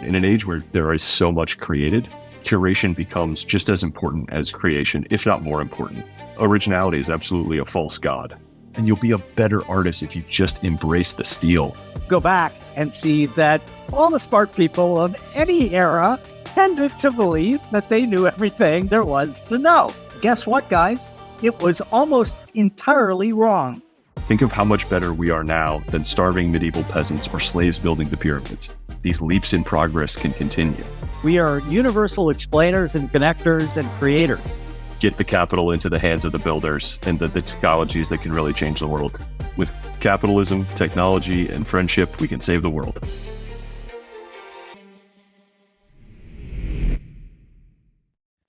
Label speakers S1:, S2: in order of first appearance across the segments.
S1: In an age where there is so much created, curation becomes just as important as creation, if not more important. Originality is absolutely a false god, and you'll be a better artist if you just embrace the steal.
S2: Go back and see that all the smart people of any era tended to believe that they knew everything there was to know. Guess what, guys? It was almost entirely wrong.
S1: Think of how much better we are now than starving medieval peasants or slaves building the pyramids. These leaps in progress can continue.
S2: We are universal explainers and connectors and creators.
S1: Get the capital into the hands of the builders and the technologies that can really change the world. With capitalism, technology, and friendship, we can save the world.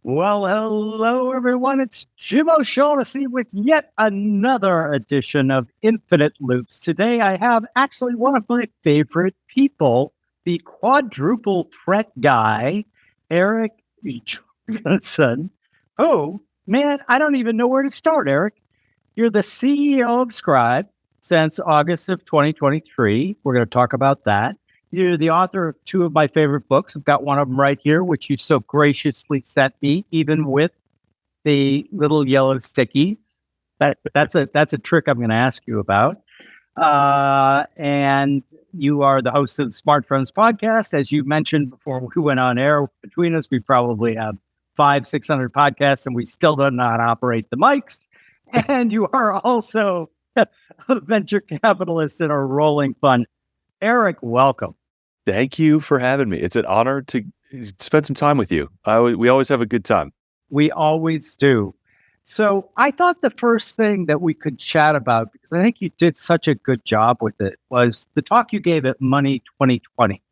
S2: Well, hello, everyone. It's Jim O'Shaughnessy with yet another edition of Infinite Loops. Today, I have actually one of my favorite people, the quadruple threat guy, Eric Jorgenson. Oh, man, I don't even know where to start, Eric. You're the CEO of Scribe since August of 2023. We're going to talk about that. You're the author of two of my favorite books. I've got one of them right here, which you so graciously sent me, even with the little yellow stickies. That's a trick I'm going to ask you about. And you are the host of the Smart Friends podcast. As you mentioned before we went on air, between us, we probably have 500-600 podcasts, and we still don't know how to operate the mics. And you are also a venture capitalist in a rolling fund. Eric, welcome.
S1: Thank you for having me. It's an honor to spend some time with you. We always have a good time.
S2: We always do. So I thought the first thing that we could chat about, because I think you did such a good job with it, was the talk you gave at Money 2020,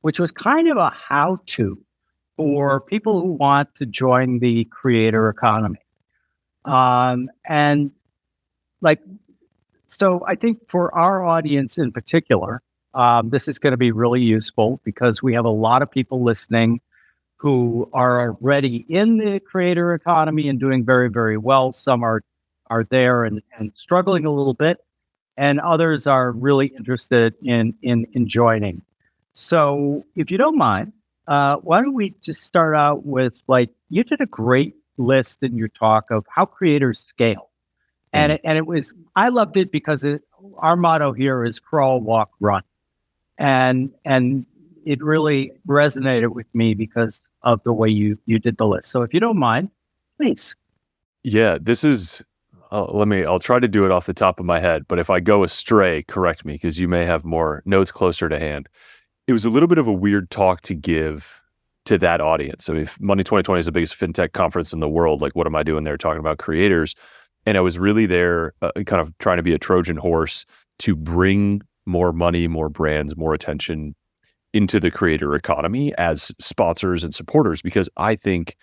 S2: which was kind of a how-to for people who want to join the creator economy. So I think for our audience in particular, this is going to be really useful because we have a lot of people listening who are already in the creator economy and doing very, very well. Some are there and struggling a little bit, and others are really interested in joining. So if you don't mind, why don't we just start out with, you did a great list in your talk of how creators scale. And it was, I loved it because our motto here is crawl, walk, run. And it really resonated with me because of the way you did the list. So if you don't mind, please.
S1: Yeah, this is, I'll try to do it off the top of my head, but if I go astray, correct me, because you may have more notes closer to hand. It was a little bit of a weird talk to give to that audience. I mean, Money 2020 is the biggest fintech conference in the world. Like, what am I doing there talking about creators? And I was really there kind of trying to be a Trojan horse to bring more money, more brands, more attention into the creator economy as sponsors and supporters, because I think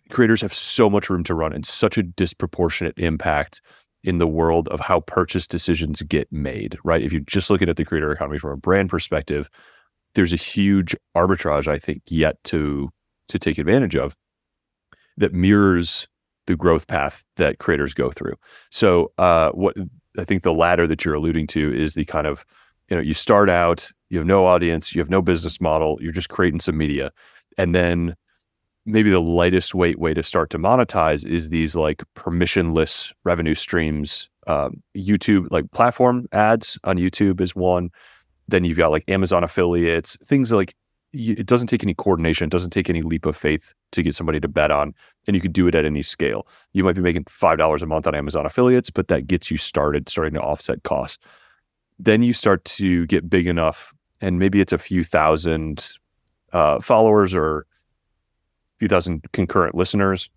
S1: creators have so much room to run and such a disproportionate impact in the world of how purchase decisions get made, right? If you're just looking at the creator economy from a brand perspective, there's a huge arbitrage, I think, yet to take advantage of that mirrors the growth path that creators go through. So what I think the latter that you're alluding to is the kind of, you start out, you have no audience, you have no business model, you're just creating some media. And then maybe the lightest weight way to start to monetize is these like permissionless revenue streams. YouTube, like platform ads on YouTube is one. Then you've got like Amazon affiliates, things like it doesn't take any coordination, it doesn't take any leap of faith to get somebody to bet on, and you could do it at any scale. You might be making $5 a month on Amazon affiliates, but that gets you starting to offset costs. Then you start to get big enough, and maybe it's a few thousand followers or a few thousand concurrent listeners,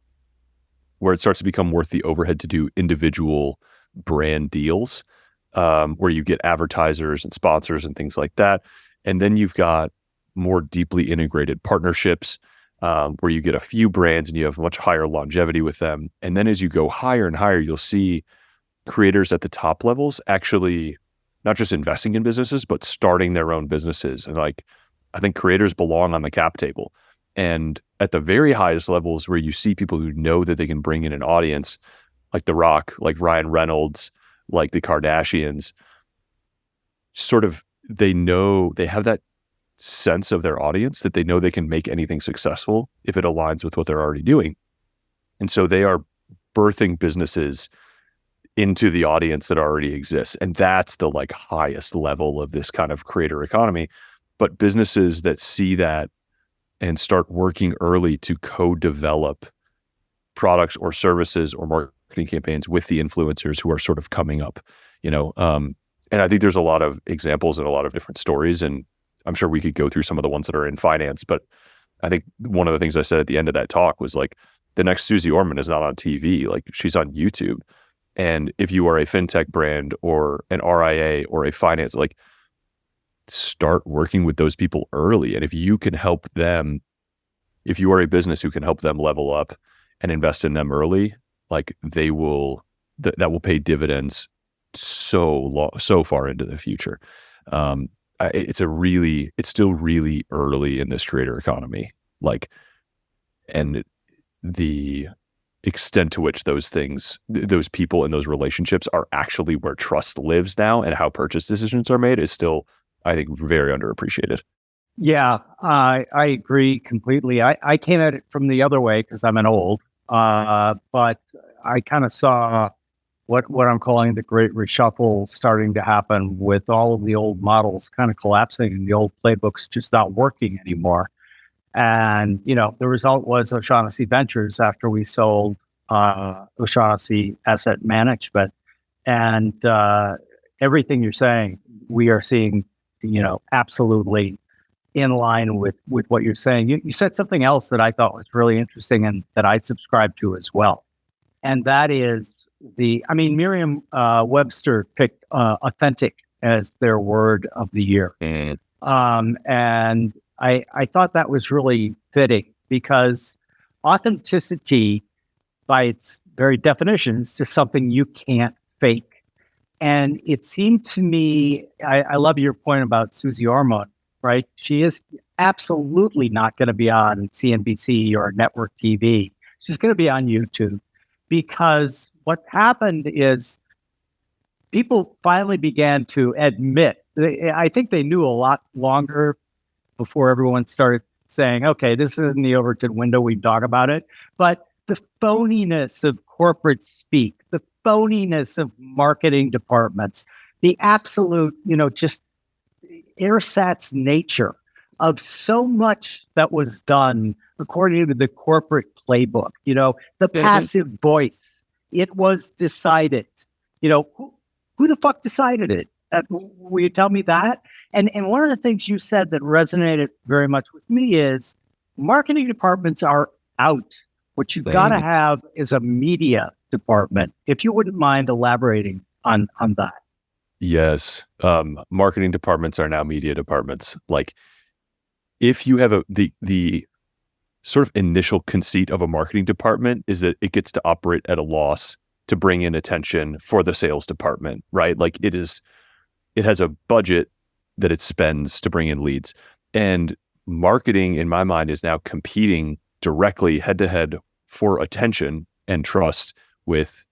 S1: where it starts to become worth the overhead to do individual brand deals, where you get advertisers and sponsors and things like that. And then you've got more deeply integrated partnerships, where you get a few brands and you have much higher longevity with them. And then as you go higher and higher, you'll see creators at the top levels actually not just investing in businesses, but starting their own businesses. And I think creators belong on the cap table. And at the very highest levels, where you see people who know that they can bring in an audience, like The Rock, like Ryan Reynolds, like the Kardashians, sort of, they know they have that sense of their audience that they know they can make anything successful if it aligns with what they're already doing. And so they are birthing businesses into the audience that already exists. And that's the like highest level of this kind of creator economy. But businesses that see that and start working early to co-develop products or services or marketing campaigns with the influencers who are sort of coming up, and I think there's a lot of examples and a lot of different stories, and I'm sure we could go through some of the ones that are in finance, but I think one of the things I said at the end of that talk was like, the next Susie Orman is not on TV, like she's on YouTube. And if you are a fintech brand or an RIA or a finance, like start working with those people early. And if you can help them, if you are a business who can help them level up and invest in them early, like they will, that will pay dividends so far into the future. It's still really early in this creator economy, like, and the extent to which those things, those people and those relationships are actually where trust lives now and how purchase decisions are made is still, I think, very underappreciated.
S2: Yeah, I agree completely. I came at it from the other way because I'm an old, but I kind of saw what I'm calling the great reshuffle starting to happen with all of the old models kind of collapsing and the old playbooks just not working anymore. And, the result was O'Shaughnessy Ventures after we sold O'Shaughnessy Asset Management. And everything you're saying, we are seeing, absolutely in line with what you're saying. You said something else that I thought was really interesting and that I subscribe to as well. And that is Merriam-Webster picked authentic as their word of the year. And I thought that was really fitting because authenticity, by its very definition, is just something you can't fake. And it seemed to me, I love your point about Susie Orman, right? She is absolutely not going to be on CNBC or network TV. She's going to be on YouTube because what happened is people finally began to admit, I think they knew a lot longer before everyone started saying, okay, this isn't the Overton window, we talk about it. But the phoniness of corporate speak, the phoniness of marketing departments, the absolute, just ersatz nature of so much that was done according to the corporate playbook, the passive voice. It was decided, who the fuck decided it? Will you tell me that? And one of the things you said that resonated very much with me is marketing departments are out. What you've got to have is a media department. If you wouldn't mind elaborating on that.
S1: Yes. Marketing departments are now media departments. Like if you have the sort of initial conceit of a marketing department is that it gets to operate at a loss to bring in attention for the sales department, right? Like it has a budget that it spends to bring in leads. And marketing, in my mind, is now competing directly head to head for attention and trust with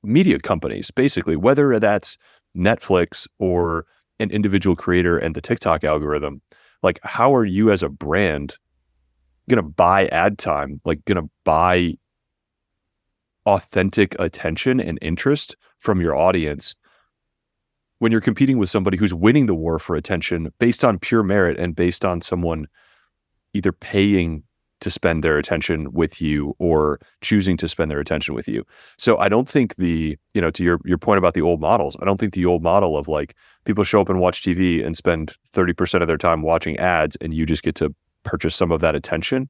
S1: media companies, basically, whether that's Netflix or an individual creator and the TikTok algorithm. Like, how are you as a brand going to buy ad time, like going to buy authentic attention and interest from your audience when you're competing with somebody who's winning the war for attention based on pure merit and based on someone either paying to spend their attention with you or choosing to spend their attention with you? So I don't think to your point about the old models, I don't think the old model of like people show up and watch TV and spend 30% of their time watching ads and you just get to purchase some of that attention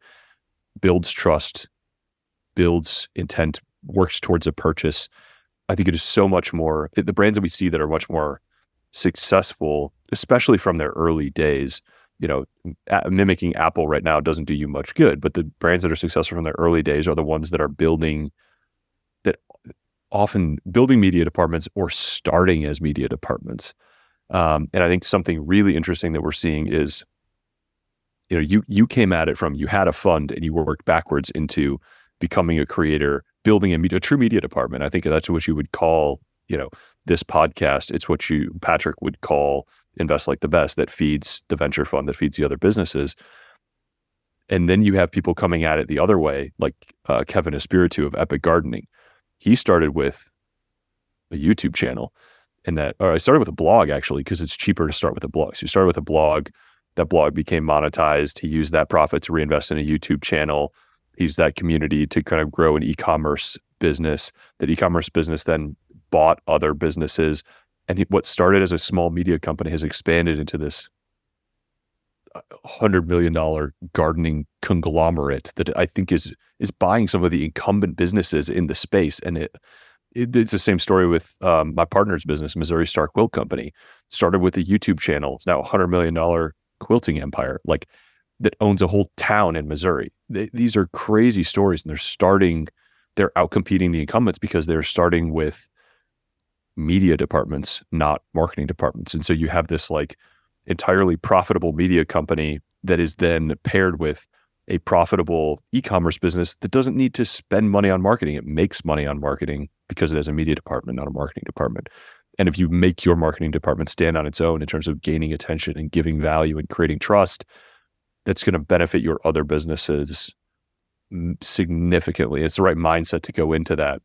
S1: builds trust, builds intent, works towards a purchase. I think it is so much more, the brands that we see that are much more successful, especially from their early days, mimicking Apple right now doesn't do you much good, but the brands that are successful from their early days are the ones that are often building media departments or starting as media departments. And I think something really interesting that we're seeing is, you came at it from, you had a fund and you worked backwards into becoming a creator, building a true media department. I think that's what you would call, this podcast. It's what Patrick would call Invest Like the Best, that feeds the venture fund, that feeds the other businesses. And then you have people coming at it the other way, like Kevin Espiritu of Epic Gardening. He started with a YouTube channel, or I started with a blog, actually, because it's cheaper to start with a blog. So he started with a blog. That blog became monetized. He used that profit to reinvest in a YouTube channel. He used that community to kind of grow an e-commerce business. That e-commerce business then bought other businesses. And what started as a small media company has expanded into this $100 million gardening conglomerate that I think is buying some of the incumbent businesses in the space. And it's the same story with my partner's business, Missouri Star Quilt Company. Started with a YouTube channel. It's now a $100 million quilting empire, like, that owns a whole town in Missouri. These are crazy stories, and they're outcompeting the incumbents because they're starting with media departments, not marketing departments. And so you have this like entirely profitable media company that is then paired with a profitable e-commerce business that doesn't need to spend money on marketing. It makes money on marketing because it has a media department, not a marketing department. And if you make your marketing department stand on its own in terms of gaining attention and giving value and creating trust, that's going to benefit your other businesses significantly. It's the right mindset to go into that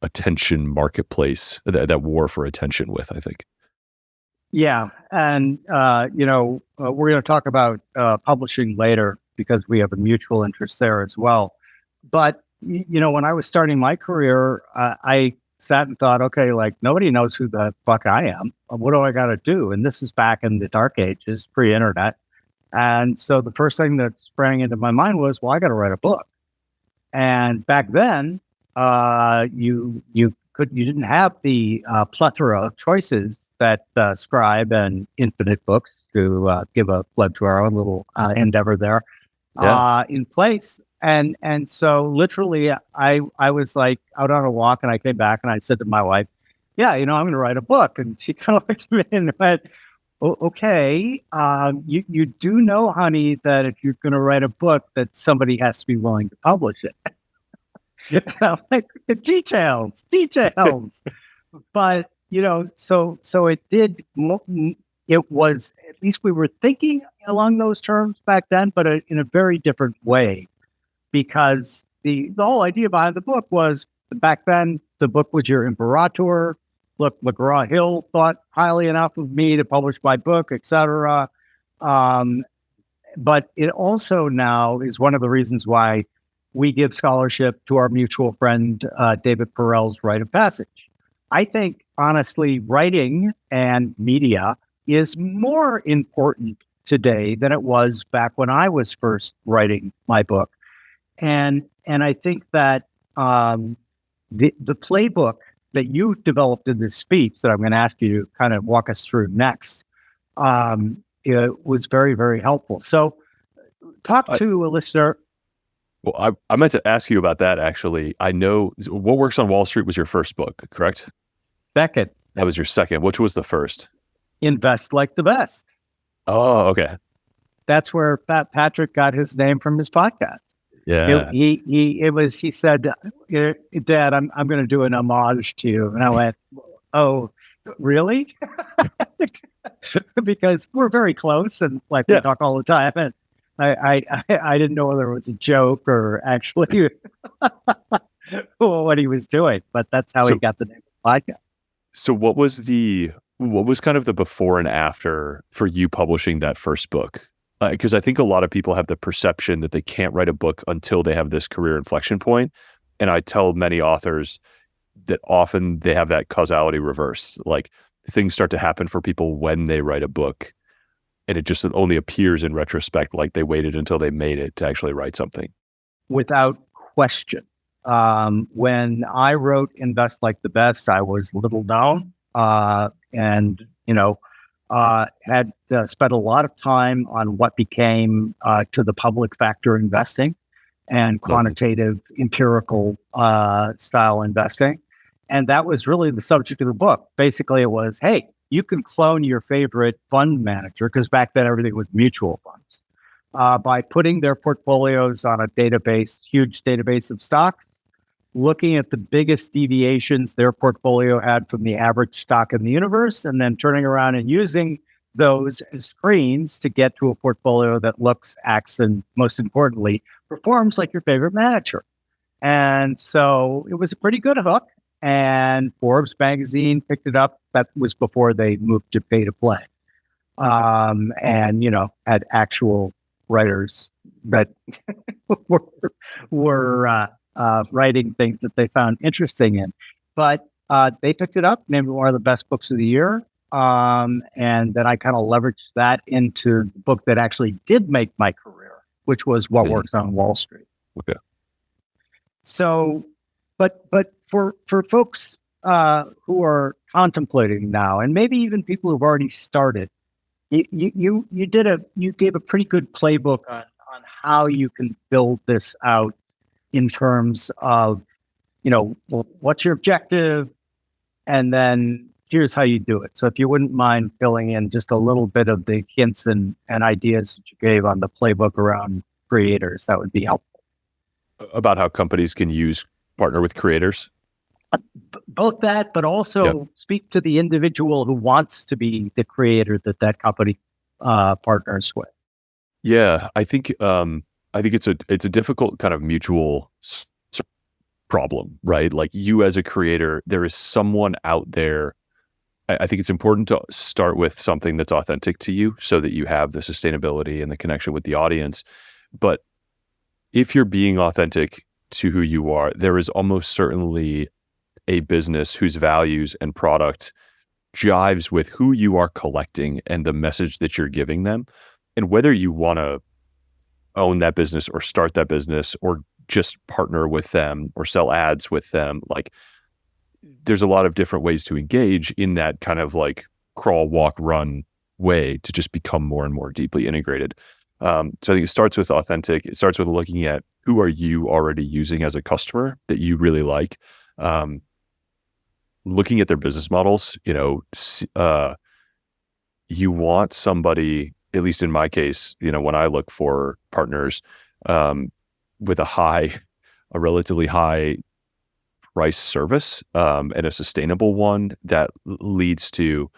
S1: attention marketplace, that war for attention with, I think.
S2: Yeah. And, we're going to talk about publishing later because we have a mutual interest there as well. But, when I was starting my career, I sat and thought, okay, like, nobody knows who the fuck I am. What do I got to do? And this is back in the dark ages, pre-internet. And so the first thing that sprang into my mind was, well, I got to write a book. And back then, you didn't have the plethora of choices that Scribe and Infinite Books, to give a plug to our own little endeavor there, in place. And so literally, I was like out on a walk, and I came back and I said to my wife, yeah, I'm going to write a book. And she kind of looked at me and went, okay, you do know, honey, that if you're going to write a book, that somebody has to be willing to publish it. I'm like, details. But, so it did, it was, at least we were thinking along those terms back then, but in a very different way, because the whole idea behind the book was, back then, the book was your imperator. Look, McGraw-Hill thought highly enough of me to publish my book, etc. But it also now is one of the reasons why we give scholarship to our mutual friend, David Perel's Rite of Passage. I think, honestly, writing and media is more important today than it was back when I was first writing my book. And I think that the playbook that you developed in this speech that I'm going to ask you to kind of walk us through next, it was very, very helpful. So talk to a listener.
S1: Well, I meant to ask you about that, actually. I know What Works on Wall Street was your first book, correct?
S2: Second.
S1: That was your second. Which was the first?
S2: Invest Like the Best.
S1: Oh, okay.
S2: That's where Patrick got his name from his podcast.
S1: Yeah.
S2: He said, Dad, I'm going to do an homage to you. And I went, oh, really? Because we're very close and we talk all the time. And I didn't know whether it was a joke or actually what he was doing, but that's how he got the name of the podcast.
S1: So what was kind of the before and after for you publishing that first book? Because I think a lot of people have the perception that they can't write a book until they have this career inflection point. And I tell many authors that often they have that causality reversed. Like, things start to happen for people when they write a book, and it just only appears in retrospect, like they waited until they made it to actually write something.
S2: Without question. When I wrote Invest Like the Best, I was little known, and had spent a lot of time on what became to the public factor investing and quantitative empirical style investing. And that was really the subject of the book. Basically, it was, hey, you can clone your favorite fund manager, because back then everything was mutual funds, by putting their portfolios on a database, huge database of stocks. looking at the biggest deviations their portfolio had from the average stock in the universe, and then turning around and using those as screens to get to a portfolio that looks, acts, and most importantly, performs like your favorite manager. And so it was a pretty good hook. And Forbes magazine picked it up. That was before they moved to pay to play. And, had actual writers that were writing things that they found interesting in. But they picked it up, named it one of the best books of the year. And then I kind of leveraged that into the book that actually did make my career, which was What Works on Wall Street.
S1: Okay.
S2: So, but for folks who are contemplating now, and maybe even people who've already started, you gave a pretty good playbook on how you can build this out in terms of, what's your objective, and then here's how you do it. So if you wouldn't mind filling in just a little bit of the hints and ideas that you gave on the playbook around creators, that would be helpful.
S1: About how companies can partner with creators?
S2: Both that, but also speak to the individual who wants to be the creator that company partners with.
S1: Yeah, I think it's a difficult kind of mutual problem, right? Like, you as a creator, there is someone out there. I think it's important to start with something that's authentic to you, so that you have the sustainability and the connection with the audience. But if you're being authentic to who you are, there is almost certainly a business whose values and product jives with who you are collecting and the message that you're giving them. And whether you want to own that business or start that business or just partner with them or sell ads with them, like, there's a lot of different ways to engage in that kind of like crawl, walk, run way to just become more and more deeply integrated. So I think it starts with authentic. It starts with looking at who are you already using as a customer that you really like. Looking at their business models, you want somebody, at least in my case, when I look for partners, with a relatively high price service, and a sustainable one that leads to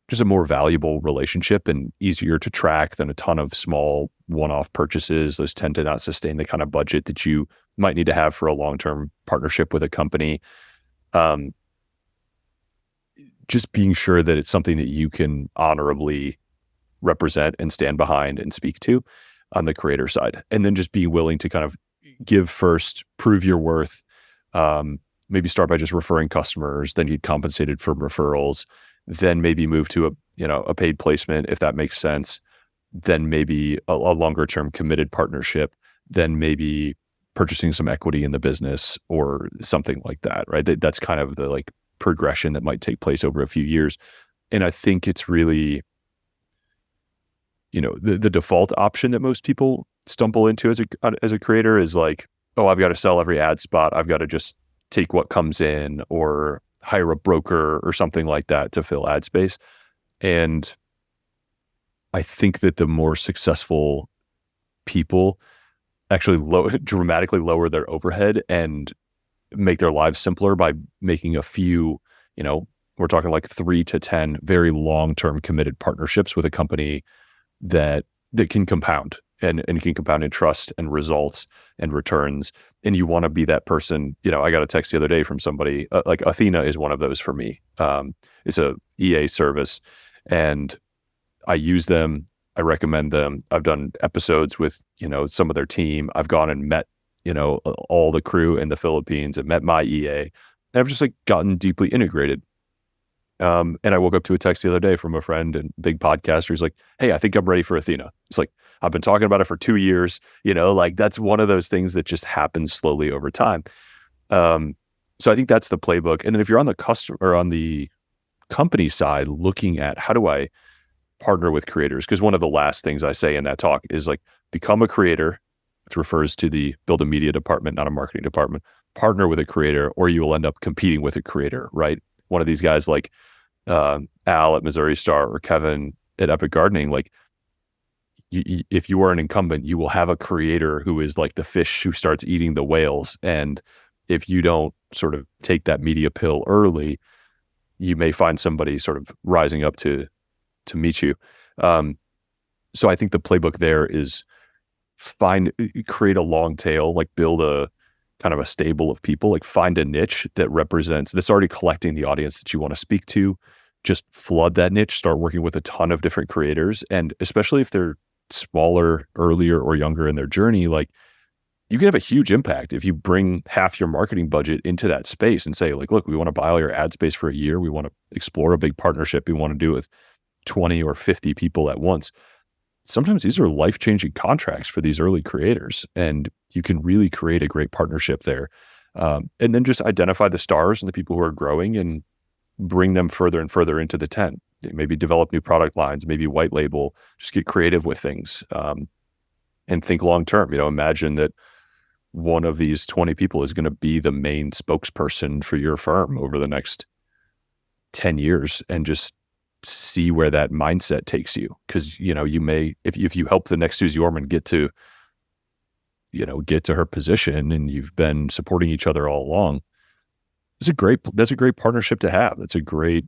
S1: just a more valuable relationship and easier to track than a ton of small one-off purchases. Those tend to not sustain the kind of budget that you might need to have for a long-term partnership with a company. Just being sure that it's something that you can honorably represent and stand behind and speak to on the creator side. And then just be willing to kind of give first, prove your worth, maybe start by just referring customers, then get compensated for referrals, then maybe move to a paid placement if that makes sense, then maybe a longer term committed partnership, then maybe purchasing some equity in the business or something like that, right? That's kind of the like progression that might take place over a few years. And I think it's really, the default option that most people stumble into as a creator is like, oh, I've got to sell every ad spot. I've got to just take what comes in or hire a broker or something like that to fill ad space. And I think that the more successful people actually dramatically lower their overhead and make their lives simpler by making a few, we're talking like 3 to 10 very long-term committed partnerships with a company that can compound and can compound in trust and results and returns. And you want to be that person. I got a text the other day from somebody, like Athena is one of those for me. It's a EA service and I use them. I recommend them. I've done episodes with, some of their team. I've gone and met, all the crew in the Philippines and met my EA. And I've just like gotten deeply integrated. And I woke up to a text the other day from a friend and big podcaster who's like, hey, I think I'm ready for Athena. It's like, I've been talking about it for 2 years, like that's one of those things that just happens slowly over time. So I think that's the playbook. And then if you're on the customer or on the company side, looking at how do I partner with creators? Because one of the last things I say in that talk is like, become a creator, which refers to build a media department, not a marketing department, partner with a creator, or you will end up competing with a creator, right? One of these guys like Al at Missouri Star or Kevin at Epic Gardening, like if you are an incumbent, you will have a creator who is like the fish who starts eating the whales. And if you don't sort of take that media pill early, you may find somebody sort of rising up to meet you. So I think the playbook there is create a long tail, like build a kind of a stable of people, like find a niche that's already collecting the audience that you want to speak to. Just flood that niche, start working with a ton of different creators. And especially if they're smaller, earlier, or younger in their journey, like you can have a huge impact if you bring half your marketing budget into that space and say, like, look, we want to buy all your ad space for a year. We want to explore a big partnership. We want to do it with 20 or 50 people at once. Sometimes these are life-changing contracts for these early creators, and you can really create a great partnership there. And then just identify the stars and the people who are growing and bring them further and further into the tent. Maybe develop new product lines, maybe white label, just get creative with things, and think long-term. Imagine that one of these 20 people is going to be the main spokesperson for your firm over the next 10 years, and just see where that mindset takes you. Because, you may, if you help the next Susie Orman get to her position, and you've been supporting each other all along, that's a great partnership to have. That's a great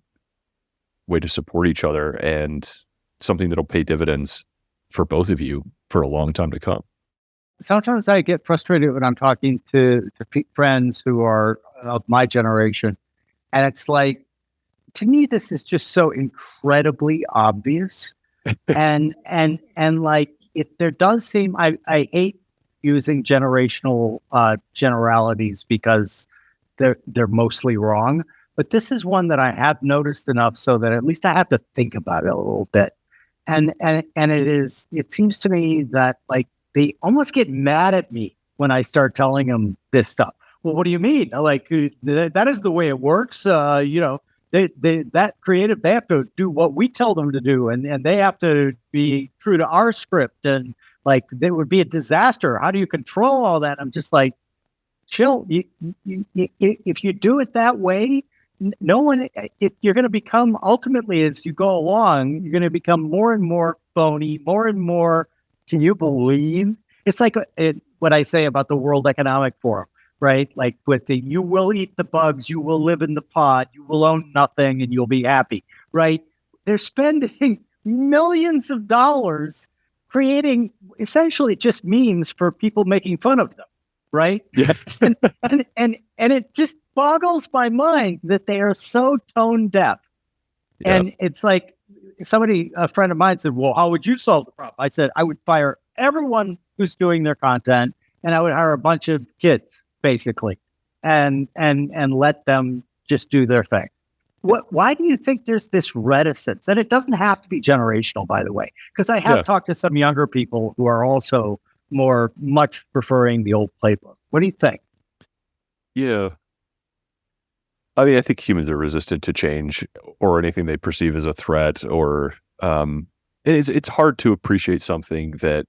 S1: way to support each other, and something that'll pay dividends for both of you for a long time to come.
S2: Sometimes I get frustrated when I'm talking to friends who are of my generation, and it's like, to me, this is just so incredibly obvious. and like, there does seem, I hate using generational generalities because they're mostly wrong. But this is one that I have noticed enough so that at least I have to think about it a little bit. And it seems to me that, like, they almost get mad at me when I start telling them this stuff. Well, what do you mean? Like, that is the way it works. That creative, they have to do what we tell them to do, and they have to be true to our script, and like, it would be a disaster. How do you control all that? I'm just like, chill. If you do it that way, no one, if you're going to become, ultimately, as you go along, you're going to become more and more phony, more and more, can you believe? It's like what I say about the World Economic Forum. Right? Like, with you will eat the bugs, you will live in the pod, you will own nothing, and you'll be happy. Right? They're spending millions of dollars creating essentially just memes for people making fun of them. Right?
S1: Yes.
S2: and it just boggles my mind that they are so tone deaf. Yes. And it's like, a friend of mine said, well, how would you solve the problem? I said, I would fire everyone who's doing their content, and I would hire a bunch of kids, basically, and let them just do their thing. Why do you think there's this reticence? And it doesn't have to be generational, by the way, because I have talked to some younger people who are also much preferring the old playbook. What do you think?
S1: Yeah. I mean, I think humans are resistant to change or anything they perceive as a threat, or it's hard to appreciate something that,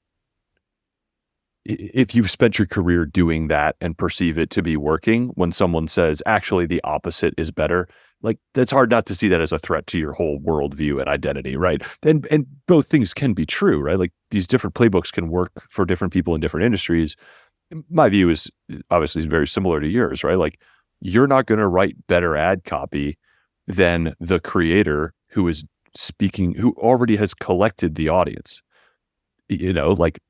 S1: if you've spent your career doing that and perceive it to be working, when someone says, actually, the opposite is better, like, that's hard not to see that as a threat to your whole worldview and identity, right? And both things can be true, right? Like, these different playbooks can work for different people in different industries. My view is obviously very similar to yours, right? Like, you're not going to write better ad copy than the creator who is speaking, who already has collected the audience. Like,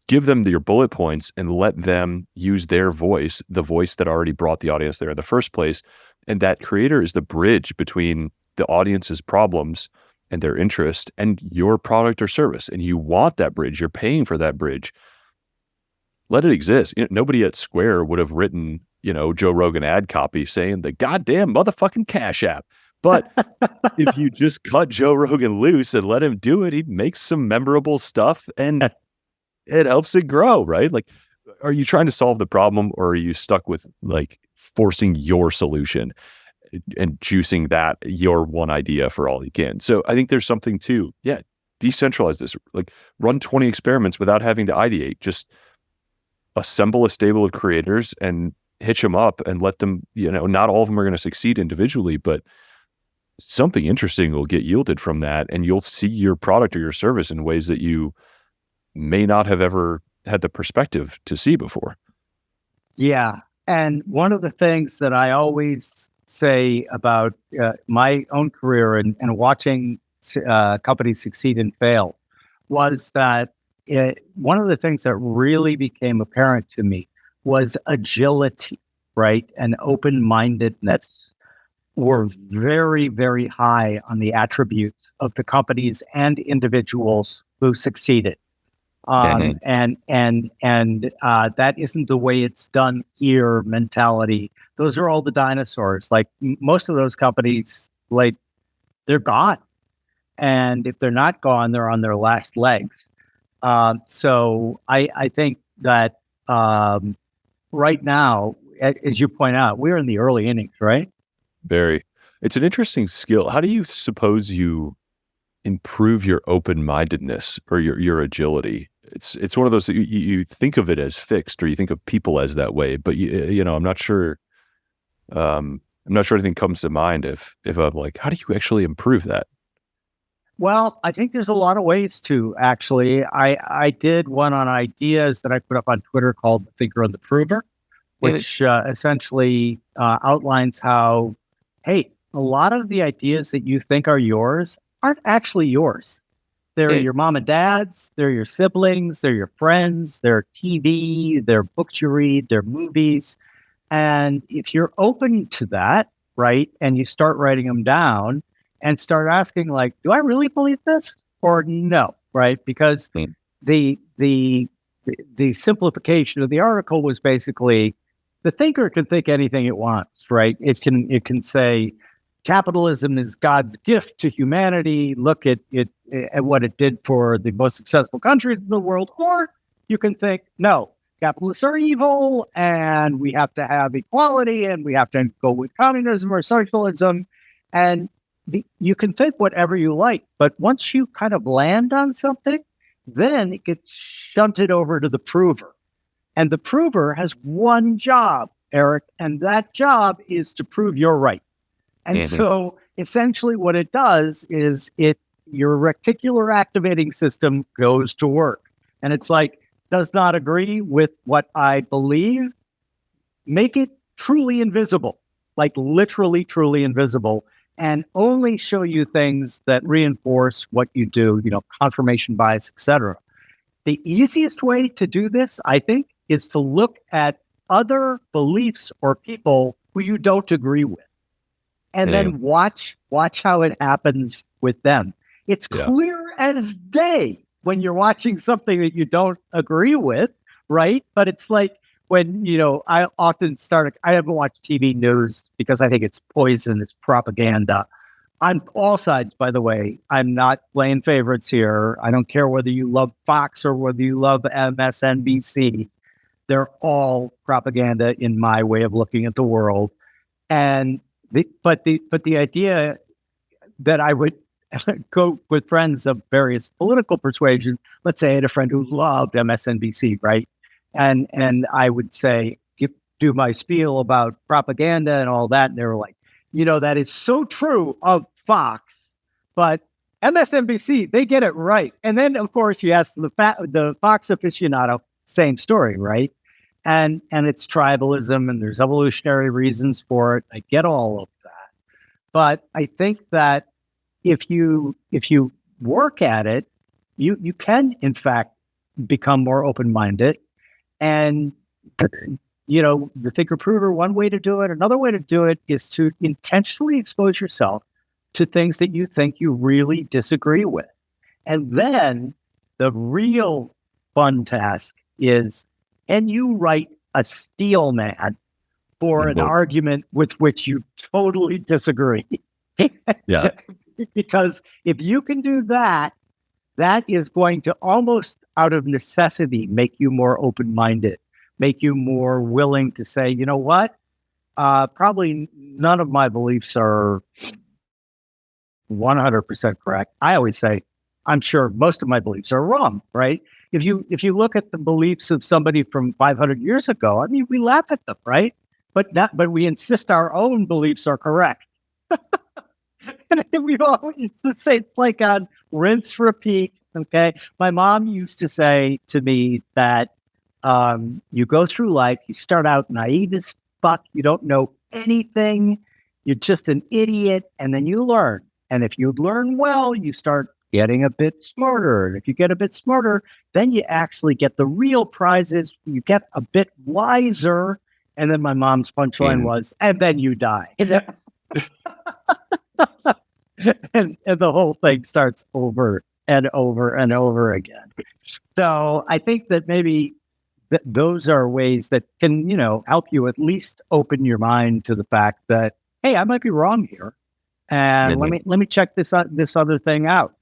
S1: give them your bullet points and let them use their voice, the voice that already brought the audience there in the first place. And that creator is the bridge between the audience's problems and their interest and your product or service. And you want that bridge. You're paying for that bridge. Let it exist. Nobody at Square would have written, Joe Rogan ad copy saying the goddamn motherfucking Cash App. But if you just cut Joe Rogan loose and let him do it, he makes some memorable stuff, and it helps it grow, right? Like, are you trying to solve the problem, or are you stuck with, like, forcing your solution and juicing that your one idea for all you can? So I think there's something to, decentralize this, like, run 20 experiments without having to ideate. Just assemble a stable of creators and hitch them up and let them, not all of them are going to succeed individually, but something interesting will get yielded from that, and you'll see your product or your service in ways that you may not have ever had the perspective to see before.
S2: Yeah. And one of the things that I always say about my own career and watching companies succeed and fail was that one of the things that really became apparent to me was agility, right? And open-mindedness were very, very high on the attributes of the companies and individuals who succeeded. And that isn't the way it's done here mentality. Those are all the dinosaurs. Like most of those companies, like they're gone. And if they're not gone, they're on their last legs. So I think that right now, as you point out, we're in the early innings, right?
S1: Very. It's an interesting skill. How do you suppose you improve your open-mindedness or your agility? It's one of those that you think of it as fixed, or you think of people as that way, but I'm not sure. I'm not sure anything comes to mind if I'm like, how do you actually improve that?
S2: Well, I think there's a lot of ways to actually. I did one on ideas that I put up on Twitter called The Thinker and the Prover, which essentially outlines how, hey, a lot of the ideas that you think are yours aren't actually yours. They're your mom and dad's, they're your siblings, they're your friends, they're TV, they're books you read, they're movies. And if you're open to that, right, and you start writing them down and start asking, like, do I really believe this or no, right? Because the simplification of the article was basically the thinker can think anything it wants, right? It can say capitalism is God's gift to humanity. Look at what it did for the most successful countries in the world. Or you can think, no, capitalists are evil and we have to have equality and we have to go with communism or socialism. And you can think whatever you like, but once you kind of land on something, then it gets shunted over to the prover. And the prover has one job, Eric, and that job is to prove you're right. And so essentially what it does is your reticular activating system goes to work. And it's like, does not agree with what I believe, make it truly invisible, like literally truly invisible, and only show you things that reinforce what you do, confirmation bias, etc. The easiest way to do this, I think, is to look at other beliefs or people who you don't agree with. And then watch how it happens with them. It's clear as day when you're watching something that you don't agree with, right? But it's like when, I often I haven't watched TV news because I think it's poison, it's propaganda. On all sides, by the way, I'm not playing favorites here. I don't care whether you love Fox or whether you love MSNBC. They're all propaganda in my way of looking at the world. And but the idea that I would go with friends of various political persuasion, let's say I had a friend who loved MSNBC, right? And I would say, do my spiel about propaganda and all that. And they were like, that is so true of Fox, but MSNBC, they get it right. And then, of course, you ask the Fox aficionado, same story, right? And it's tribalism and there's evolutionary reasons for it. I get all of that. But I think that if you work at it, you can, in fact, become more open-minded. And, the thinker prover, one way to do it, another way to do it is to intentionally expose yourself to things that you think you really disagree with. And then the real fun task is, can you write a steel man for an argument with which you totally disagree?
S1: Yeah.
S2: Because if you can do that, that is going to almost out of necessity make you more open-minded, make you more willing to say, you know what? Probably none of my beliefs are 100% correct. I always say, I'm sure most of my beliefs are wrong, right? If you look at the beliefs of somebody from 500 years ago, I mean, we laugh at them, right? But we insist our own beliefs are correct. And it's like on rinse, repeat. Okay. My mom used to say to me that you go through life, you start out naive as fuck. You don't know anything. You're just an idiot. And then you learn. And if you learn well, you start getting a bit smarter. And if you get a bit smarter, then you actually get the real prizes. You get a bit wiser. And then my mom's punchline was, and then you die. and the whole thing starts over and over and over again. So I think that maybe those are ways that can, help you at least open your mind to the fact that, hey, I might be wrong here. And let me check this other thing out.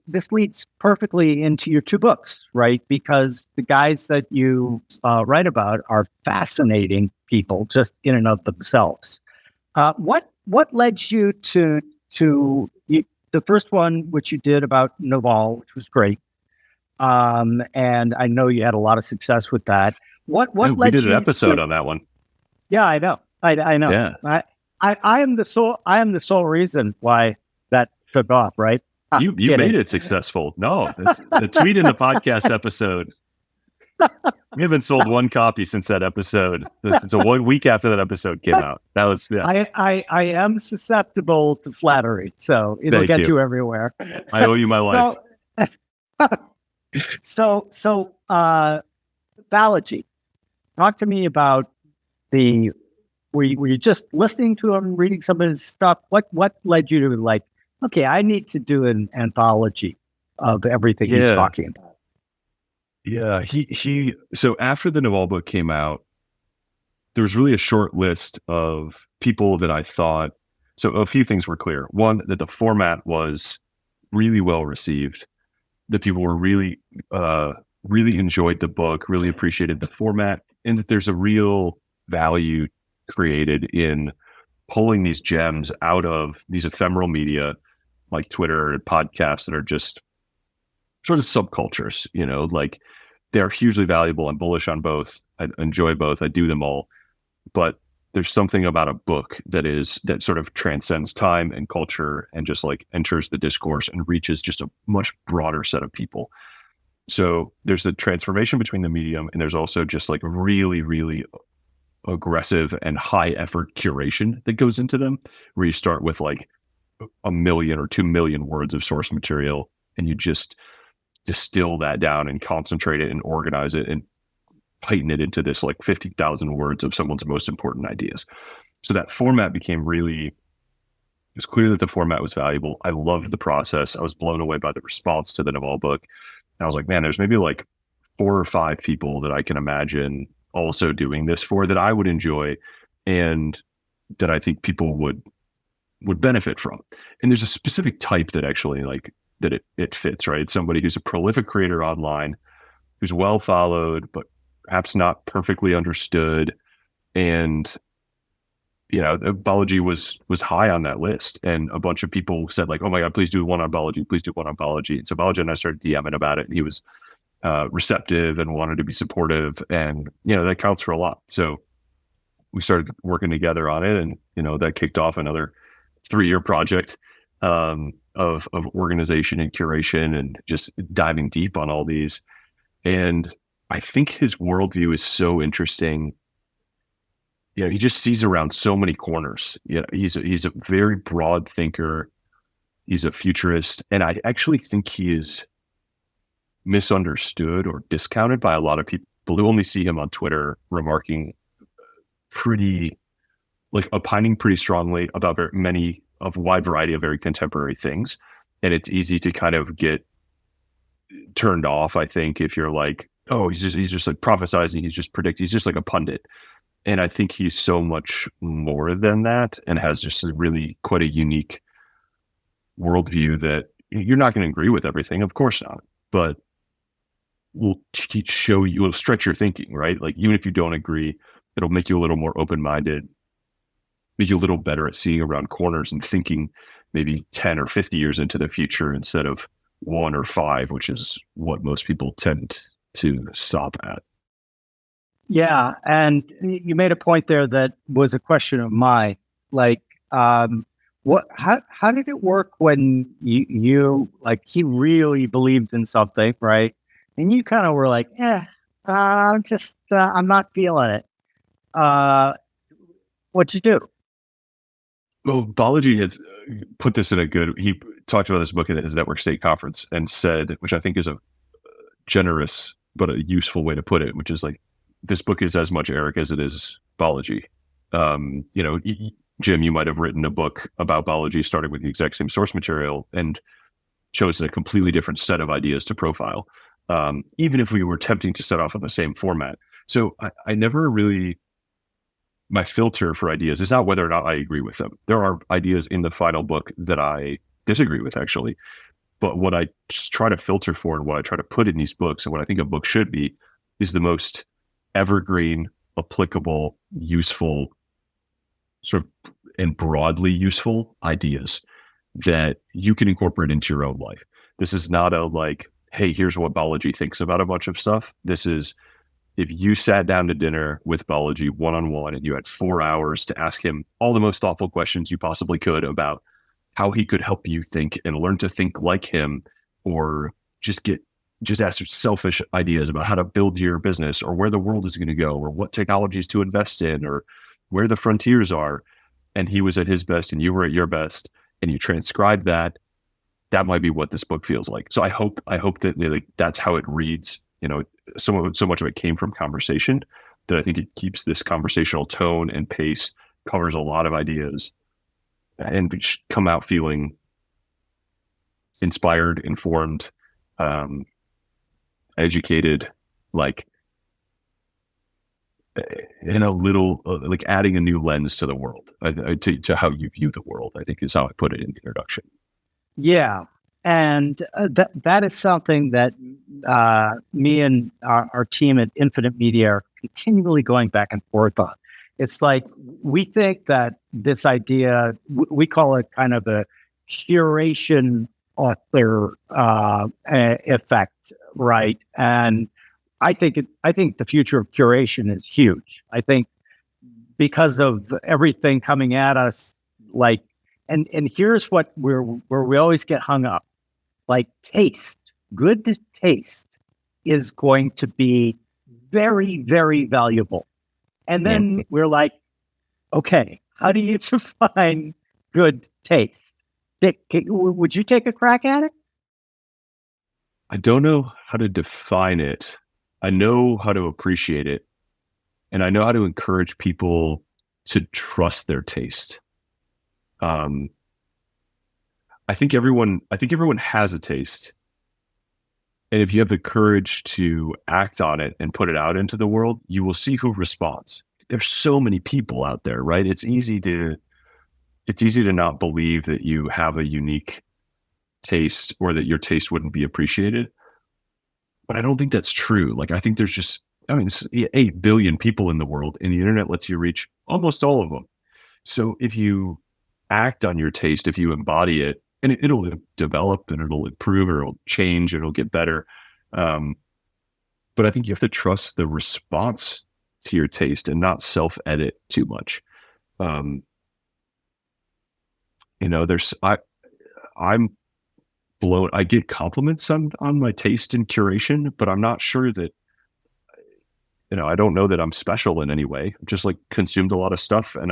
S2: This leads perfectly into your 2 books, right? Because the guys that you write about are fascinating people just in and of themselves. What led you to the first one, which you did about Naval, which was great, and I know you had a lot of success with that. What led you?
S1: We did an episode on that one.
S2: Yeah, I know. I know.
S1: Yeah.
S2: I am the sole reason why that took off, right?
S1: You made it successful. No, the tweet in the podcast episode. We haven't sold one copy since that episode. It's a 1 week after that episode came out. That was
S2: I am susceptible to flattery, so it'll get you everywhere.
S1: I owe you my life.
S2: So, Balaji, talk to me about were you just listening to him, reading some of his stuff? What led you to like, okay, I need to do an anthology of everything he's talking about?
S1: Yeah, so after the Naval book came out, there was really a short list of people that I thought, so a few things were clear. One, that the format was really well received. That people were really enjoyed the book, really appreciated the format, and that there's a real value created in pulling these gems out of these ephemeral media like Twitter and podcasts that are just sort of subcultures, like they're hugely valuable. I'm bullish on both. I enjoy both. I do them all. But there's something about a book that sort of transcends time and culture and just like enters the discourse and reaches just a much broader set of people. So there's the transformation between the medium, and there's also just like really, really aggressive and high effort curation that goes into them, where you start with like 1 million or 2 million words of source material, and you just distill that down and concentrate it and organize it and tighten it into this like 50,000 words of someone's most important ideas. So that format became it was clear that the format was valuable. I loved the process. I was blown away by the response to the Naval book. And I was like, man, there's maybe like 4 or 5 people that I can imagine also doing this for, that I would enjoy and that I think people would benefit from. And there's a specific type that actually like that it fits, right? Somebody who's a prolific creator online, who's well followed, but perhaps not perfectly understood. And, Balaji was high on that list. And a bunch of people said like, oh my God, please do one on Balaji. Please do one on Balaji. And so Balaji and I started DMing about it, and he was receptive and wanted to be supportive. And, that counts for a lot. So we started working together on it, and, that kicked off another 3-year project of organization and curation and just diving deep on all these. And I think his worldview is so interesting. He just sees around so many corners. He's a very broad thinker. He's a futurist. And I actually think he is misunderstood or discounted by a lot of people who only see him on Twitter remarking opining pretty strongly about a wide variety of very contemporary things. And it's easy to kind of get turned off, I think, if you're like, oh, he's just like prophesizing, he's just predicting, he's just like a pundit. And I think he's so much more than that, and has just quite a unique worldview that you're not going to agree with everything, of course not, but will stretch your thinking, right? Like, even if you don't agree, it'll make you a little more open-minded, make you a little better at seeing around corners and thinking maybe 10 or 50 years into the future instead of 1 or 5, which is what most people tend to stop at.
S2: Yeah. And you made a point there that was a question of mine. Like, how did it work when you like, he really believed in something, right? And you kind of were like, I'm not feeling it. What'd you do?
S1: Well, Balaji has put this in he talked about this book at his network state conference and said, which I think is a generous but a useful way to put it, which is like, this book is as much Eric as it is Balaji. Jim, you might have written a book about Balaji starting with the exact same source material and chosen a completely different set of ideas to profile, even if we were attempting to set off on the same format. So I never really, my filter for ideas is not whether or not I agree with them. There are ideas in the final book that I disagree with, actually. But what I just try to filter for and what I try to put in these books and what I think a book should be is the most evergreen, applicable, useful, sort of, and broadly useful ideas that you can incorporate into your own life. This is not a like, hey, here's what Balaji thinks about a bunch of stuff. This is, if you sat down to dinner with Balaji one-on-one and you had 4 hours to ask him all the most thoughtful questions you possibly could about how he could help you think and learn to think like him, or just ask selfish ideas about how to build your business or where the world is going to go or what technologies to invest in or where the frontiers are. And he was at his best and you were at your best and you transcribe that, that might be what this book feels like. So I hope that like that's how it reads. So much of it came from conversation that I think it keeps this conversational tone and pace, covers a lot of ideas, and we come out feeling inspired, informed, educated, like in a little, like adding a new lens to the world, to how you view the world, I think is how I put it in the introduction.
S2: Yeah. And that is something that me and our team at Infinite Media are continually going back and forth on. It's like, we think that this idea, we call it kind of a curation-author effect, right? And I think the future of curation is huge. I think because of everything coming at us, like, and here's where we always get hung up. Like, taste, good taste is going to be very, very valuable. And then we're like, okay, how do you define good taste? Would you take a crack at it?
S1: I don't know how to define it. I know how to appreciate it. And I know how to encourage people to trust their taste. I think everyone has a taste. And if you have the courage to act on it and put it out into the world, you will see who responds. There's so many people out there, right? It's easy to not believe that you have a unique taste or that your taste wouldn't be appreciated. But I don't think that's true. Like, I think there's 8 billion people in the world, and the internet lets you reach almost all of them. So if you act on your taste, if you embody it, and it'll develop and it'll improve or it'll change, it'll get better. But I think you have to trust the response to your taste and not self-edit too much. I'm blown. I get compliments on my taste and curation, but I'm not sure that, I don't know that I'm special in any way. I've just like consumed a lot of stuff, and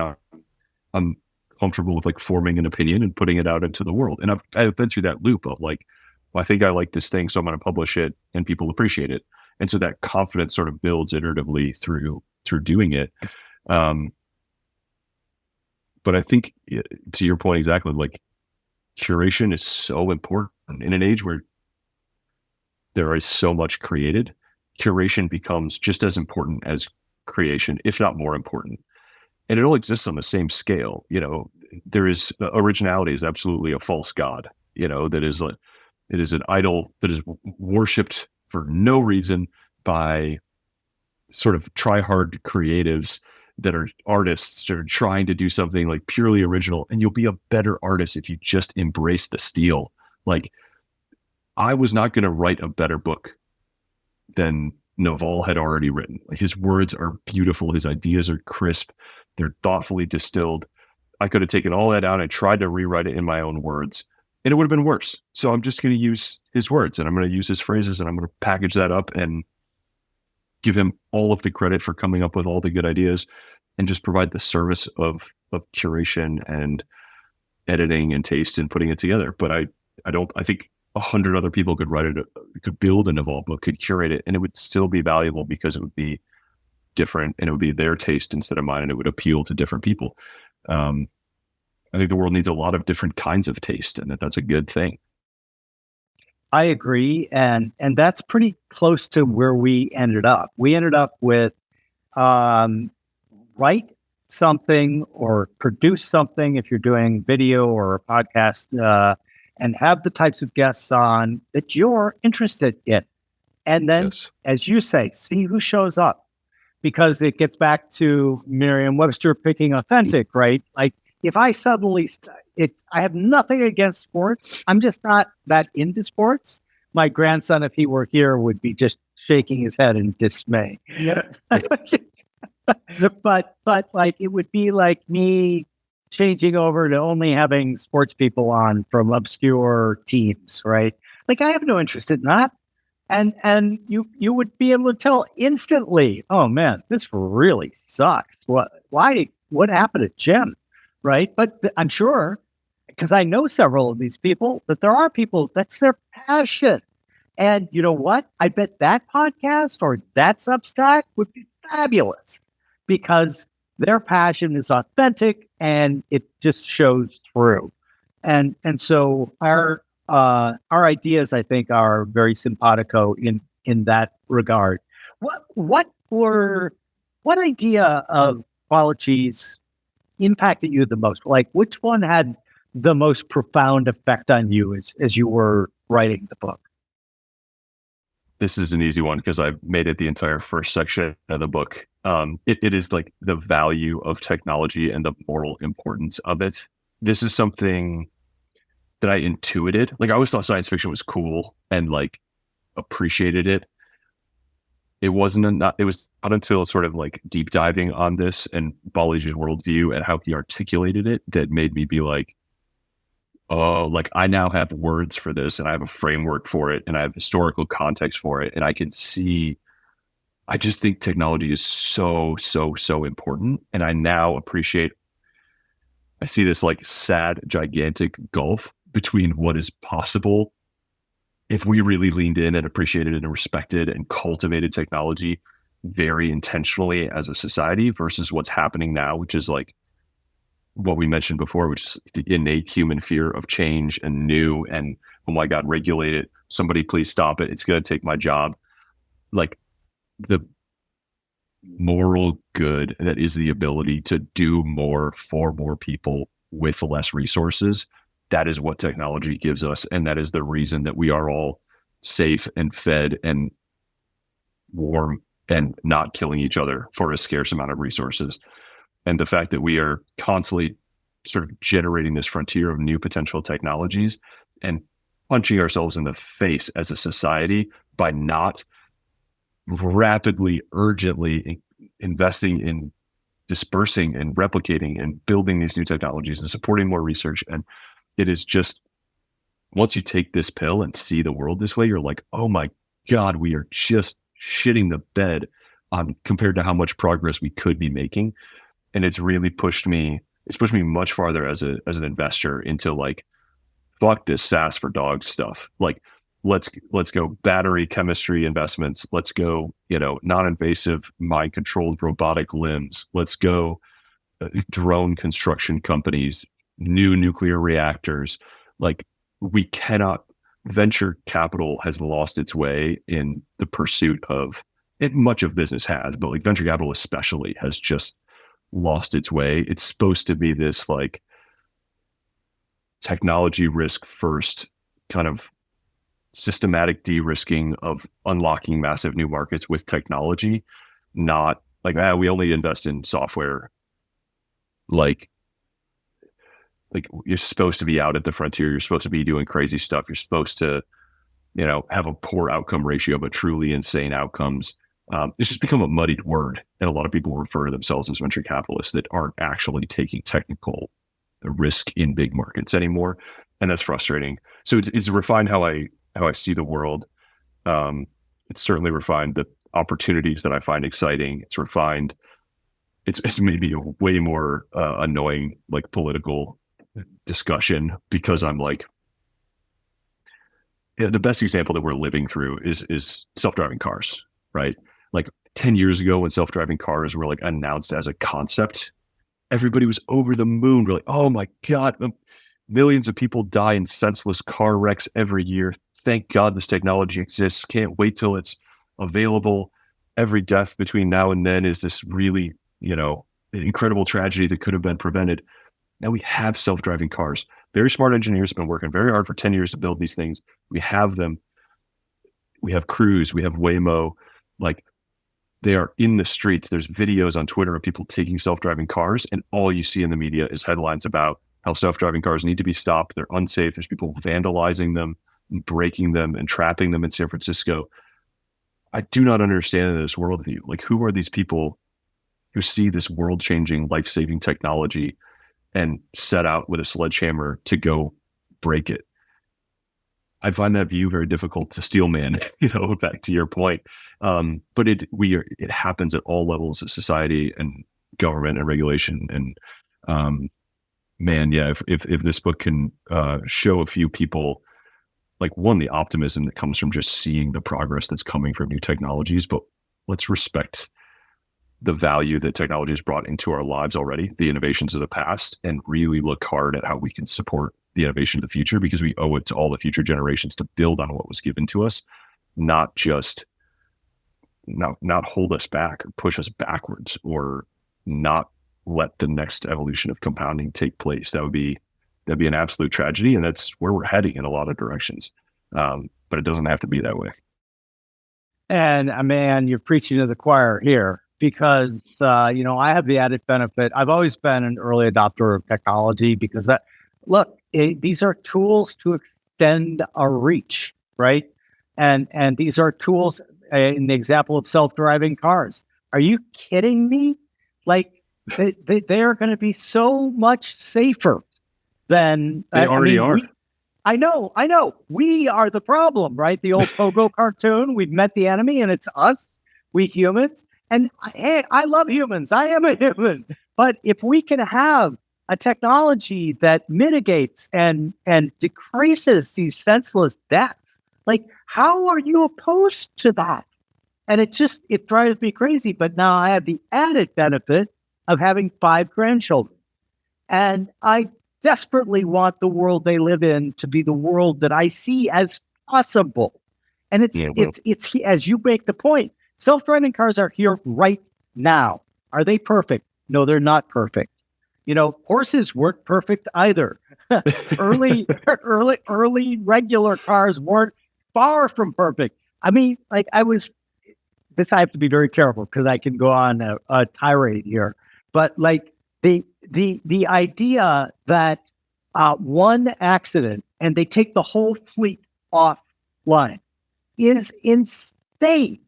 S1: I'm comfortable with like forming an opinion and putting it out into the world. And I've been through that loop of like, well, I think I like this thing, so I'm going to publish it and people appreciate it. And so that confidence sort of builds iteratively through doing it. But I think, to your point exactly, like, curation is so important in an age where there is so much created. Curation becomes just as important as creation, if not more important. And it all exists on the same scale. There is originality is absolutely a false god. That is it is an idol that is worshipped for no reason by sort of try-hard creatives that are artists that are trying to do something like purely original. And you'll be a better artist if you just embrace the steal. Like, I was not going to write a better book than Naval had already written. Like, his words are beautiful. His ideas are crisp. They're thoughtfully distilled. I could have taken all that out and tried to rewrite it in my own words, and it would have been worse. So I'm just going to use his words, and I'm going to use his phrases, and I'm going to package that up and give him all of the credit for coming up with all the good ideas, and just provide the service of curation and editing and taste and putting it together. But I think 100 other people could write it, could build an evolved book, could curate it, and it would still be valuable because it would be different and it would be their taste instead of mine, and it would appeal to different people. I think the world needs a lot of different kinds of taste, and that's a good thing.
S2: I agree, and that's pretty close to where we ended up. We ended up with write something or produce something if you're doing video or a podcast, and have the types of guests on that you're interested in. And then,
S1: Yes.
S2: as you say, see who shows up, because it gets back to Merriam-Webster picking authentic, right? Like if I suddenly, I have nothing against sports. I'm just not that into sports. My grandson, if he were here, would be just shaking his head in dismay.
S1: Yeah.
S2: but like it would be like me changing over to only having sports people on from obscure teams, right? Like I have no interest in that. And you would be able to tell instantly, oh man, this really sucks. What happened to Jim? Right. But I'm sure, because I know several of these people, that there are people that's their passion. And you know what? I bet that podcast or that Substack would be fabulous because their passion is authentic and it just shows through. And so our ideas, I think, are very simpatico in that regard. What idea of Balaji's impacted you the most? Like, which one had the most profound effect on you as you were writing the book?
S1: This is an easy one because I've made it the entire first section of the book. It is like the value of technology and the moral importance of it. This is something that I intuited. Like I always thought science fiction was cool and like appreciated it. It was not until sort of like deep diving on this and Balaji's worldview and how he articulated it that made me be like, oh, like I now have words for this and I have a framework for it and I have historical context for it. And I can see, I just think technology is so important. And I now appreciate, I see this like sad, gigantic gulf between what is possible if we really leaned in and appreciated and respected and cultivated technology very intentionally as a society versus what's happening now, which is like what we mentioned before, which is the innate human fear of change and new and, oh my God, regulate it. Somebody please stop it. It's going to take my job. Like the moral good that is the ability to do more for more people with less resources. That is what technology gives us. And that is the reason that we are all safe and fed and warm and not killing each other for a scarce amount of resources. And the fact that we are constantly sort of generating this frontier of new potential technologies and punching ourselves in the face as a society by not rapidly, urgently investing in dispersing and replicating and building these new technologies and supporting more research. And it is just, once you take this pill and see the world this way, you're like, oh my God, we are just shitting the bed on compared to how much progress we could be making. And it's really pushed me much farther as an investor into like, fuck this SaaS for dogs stuff. Like, let's go battery chemistry investments. Let's go, non-invasive mind controlled robotic limbs. Let's go drone construction companies, new nuclear reactors. Like venture capital has lost its way in the pursuit of it. Much of business has, but like venture capital especially has just lost its way. It's supposed to be this like technology risk first kind of systematic de-risking of unlocking massive new markets with technology, not like, we only invest in software. Like you're supposed to be out at the frontier. You're supposed to be doing crazy stuff. You're supposed to, have a poor outcome ratio, but truly insane outcomes. It's just become a muddied word. And a lot of people refer to themselves as venture capitalists that aren't actually taking technical risk in big markets anymore. And that's frustrating. So it's refined how I see the world. It's certainly refined opportunities that I find exciting. It's refined. It's maybe a way more annoying, like, political discussion, because I'm like, the best example that we're living through is self-driving cars, right? Like 10 years ago, when self-driving cars were like announced as a concept, everybody was over the moon. We're like, oh my God, millions of people die in senseless car wrecks every year. Thank God this technology exists. Can't wait till it's available. Every death between now and then is this really, incredible tragedy that could have been prevented. Now we have self-driving cars. Very smart engineers have been working very hard for 10 years to build these things. We have them. We have Cruise. We have Waymo. Like, they are in the streets. There's videos on Twitter of people taking self-driving cars, and all you see in the media is headlines about how self-driving cars need to be stopped. They're unsafe. There's people vandalizing them and breaking them and trapping them in San Francisco. I do not understand this worldview. Like, who are these people who see this world-changing, life-saving technology and set out with a sledgehammer to go break it? I find that view very difficult to steelman, back to your point. But it happens at all levels of society and government and regulation. And man, yeah, if this book can show a few people, like, one, the optimism that comes from just seeing the progress that's coming from new technologies, but let's respect the value that technology has brought into our lives already, the innovations of the past, and really look hard at how we can support the innovation of the future, because we owe it to all the future generations to build on what was given to us, not just not hold us back or push us backwards, or not let the next evolution of compounding take place. That'd be an absolute tragedy, and that's where we're heading in a lot of directions. But it doesn't have to be that way.
S2: And man, you're preaching to the choir here, because I have the added benefit. I've always been an early adopter of technology, because these are tools to extend our reach, right? And these are tools. In the example of self-driving cars, are you kidding me? Like, they are going to be so much safer than
S1: they already are.
S2: I know. We are the problem, right? The old Pogo cartoon. We've met the enemy, and it's us, we humans. And I love humans. I am a human. But if we can have a technology that mitigates and decreases these senseless deaths, like, how are you opposed to that? And it drives me crazy. But now I have the added benefit of having 5 grandchildren. And I desperately want the world they live in to be the world that I see as possible. And it's as you make the point, self-driving cars are here right now. Are they perfect? No, they're not perfect. Horses weren't perfect either. early regular cars weren't far from perfect. I mean, like, I have to be very careful, because I can go on a tirade here. But like, the idea that one accident and they take the whole fleet offline is insane.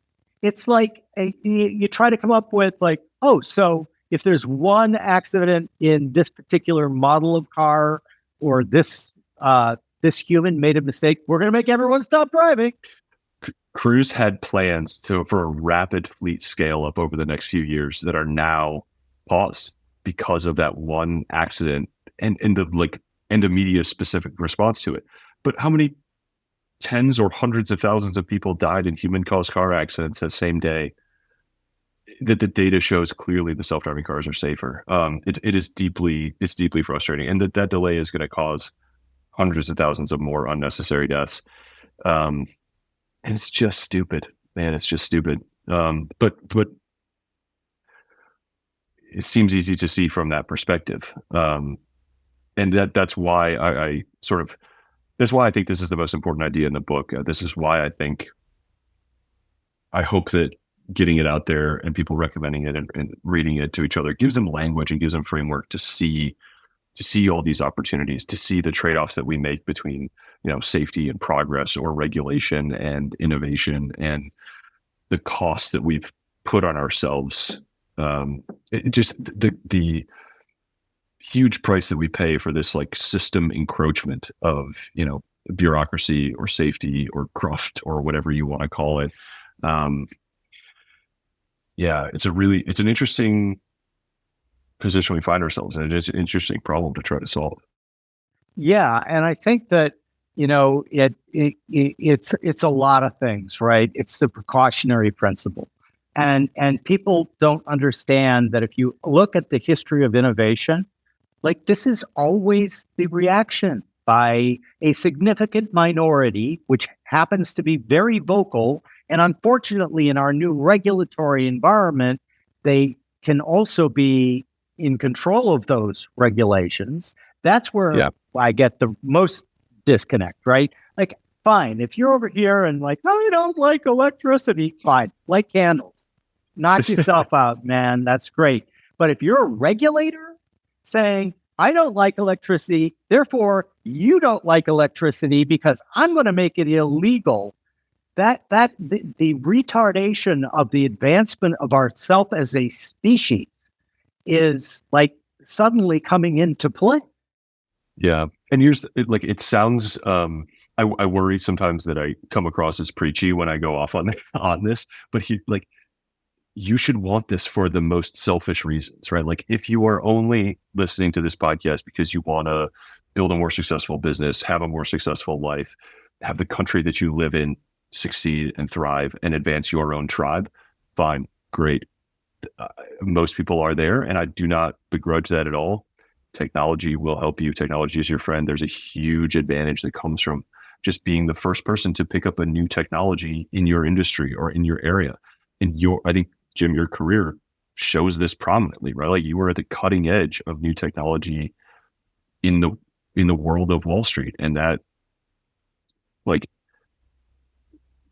S2: It's like you try to come up with, like, so if there's one accident in this particular model of car, or this human made a mistake, we're going to make everyone stop driving.
S1: Cruise had plans for a rapid fleet scale up over the next few years that are now paused because of that one accident and the media specific response to it. But how many tens or hundreds of thousands of people died in human caused car accidents that same day that the data shows clearly the self-driving cars are safer? It's deeply frustrating, and that delay is going to cause hundreds of thousands of more unnecessary deaths. And it's just stupid, man. It's just stupid. But it seems easy to see from that perspective. And that's why that's why I think this is the most important idea in the book. This is why I hope that getting it out there and people recommending it and reading it to each other gives them language and gives them framework to see all these opportunities, to see the trade-offs that we make between, safety and progress, or regulation and innovation, and the cost that we've put on ourselves. The huge price that we pay for this, like, system encroachment of, bureaucracy or safety or cruft or whatever you want to call it. Yeah, it's an interesting position we find ourselves in. It's an interesting problem to try to solve.
S2: Yeah, and I think that it's a lot of things, right? It's the precautionary principle, and people don't understand that if you look at the history of innovation, like this is always the reaction by a significant minority, which happens to be very vocal, and unfortunately, in our new regulatory environment, they can also be in control of those regulations. That's where
S1: Yeah.
S2: I get the most disconnect, right? Like, fine, if you're over here and like, I don't like electricity, fine, light candles, knock yourself out, man. That's great. But if you're a regulator saying, I don't like electricity, therefore you don't like electricity because I'm going to make it illegal. The retardation of the advancement of ourself as a species is like suddenly coming into play.
S1: Yeah. And it sounds, I worry sometimes that I come across as preachy when I go off on this, but you should want this for the most selfish reasons, right? Like if you are only listening to this podcast because you want to build a more successful business, have a more successful life, have the country that you live in succeed and thrive and advance your own tribe, fine, great. Most people are there, and I do not begrudge that at all. Technology will help you. Technology is your friend. There's a huge advantage that comes from just being the first person to pick up a new technology in your industry or in your area. I think, Jim, your career shows this prominently, right? Like you were at the cutting edge of new technology in the world of Wall Street. And that, like,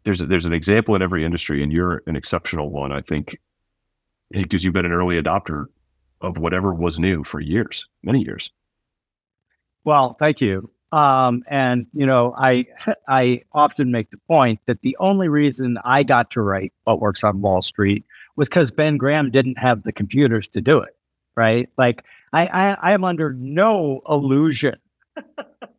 S1: there's an example in every industry, and you're an exceptional one, I think, because you've been an early adopter of whatever was new for years, many years.
S2: Well, thank you. And I often make the point that the only reason I got to write What Works on Wall Street was because Ben Graham didn't have the computers to do it. Right? Like I am under no illusion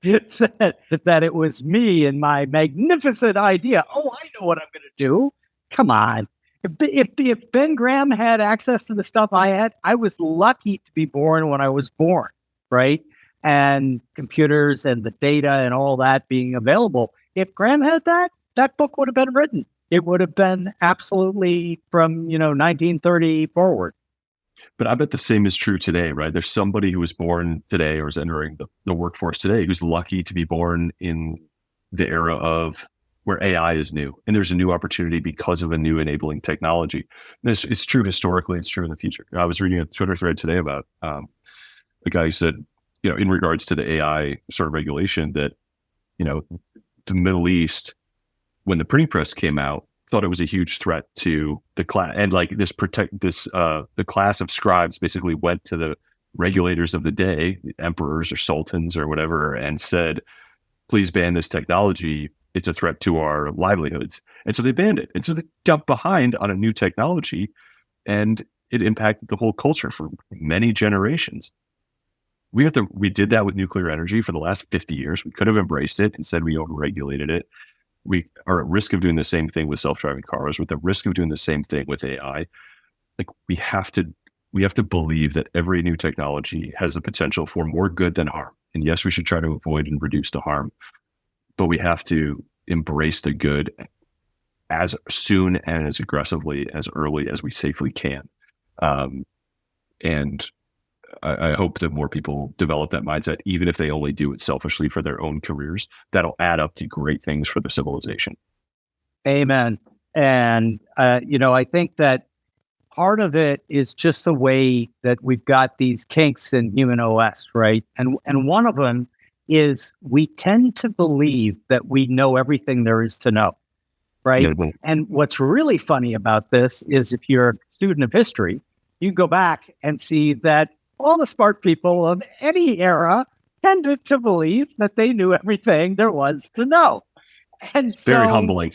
S2: that it was me and my magnificent idea. Oh, I know what I'm going to do. Come on. If Ben Graham had access to the stuff I had, I was lucky to be born when I was born, right? And computers and the data and all that being available. If Graham had that, that book would have been written. It would have been absolutely from 1930 forward.
S1: But I bet the same is true today, right? There's somebody who was born today or is entering the workforce today who's lucky to be born in the era of where AI is new, and there's a new opportunity because of a new enabling technology. This is true historically; it's true in the future. I was reading a Twitter thread today about a guy who said, in regards to the AI sort of regulation, that the Middle East, when the printing press came out, thought it was a huge threat to the class, and like the class of scribes basically went to the regulators of the day, emperors or sultans or whatever, and said, "Please ban this technology. It's a threat to our livelihoods." And so they banned it. And so they jumped behind on a new technology, and it impacted the whole culture for many generations. We did that with nuclear energy for the last 50 years. We could have embraced it and said we overregulated it. We are at risk of doing the same thing with self-driving cars, with the risk of doing the same thing with AI. Like we have to believe that every new technology has the potential for more good than harm. And yes, we should try to avoid and reduce the harm, but we have to embrace the good as soon and as aggressively, as early as we safely can. And I hope that more people develop that mindset, even if they only do it selfishly for their own careers. That'll add up to great things for the civilization.
S2: Amen. And, I think that part of it is just the way that we've got these kinks in human OS, right? And one of them is we tend to believe that we know everything there is to know, right?
S1: Yeah, well,
S2: and what's really funny about this is if you're a student of history, you go back and see that all the smart people of any era tended to believe that they knew everything there was to know. And
S1: it's very humbling.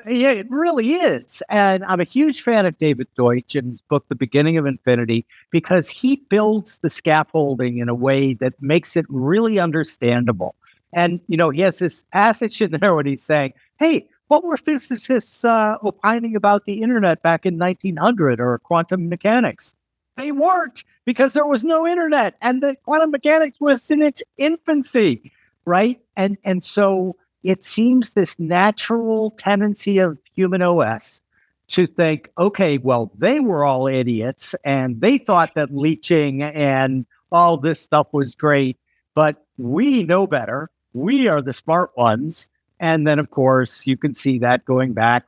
S2: Yeah, it really is. And I'm a huge fan of David Deutsch and his book, The Beginning of Infinity, because he builds the scaffolding in a way that makes it really understandable. And, he has this passage in there when he's saying, hey, What were physicists opining about the internet back in 1900 or quantum mechanics? They weren't, because there was no internet and the quantum mechanics was in its infancy, right? And so it seems this natural tendency of human OS to think, okay, well, they were all idiots and they thought that leeching and all this stuff was great, but we know better. We are the smart ones. And then, of course, you can see that going back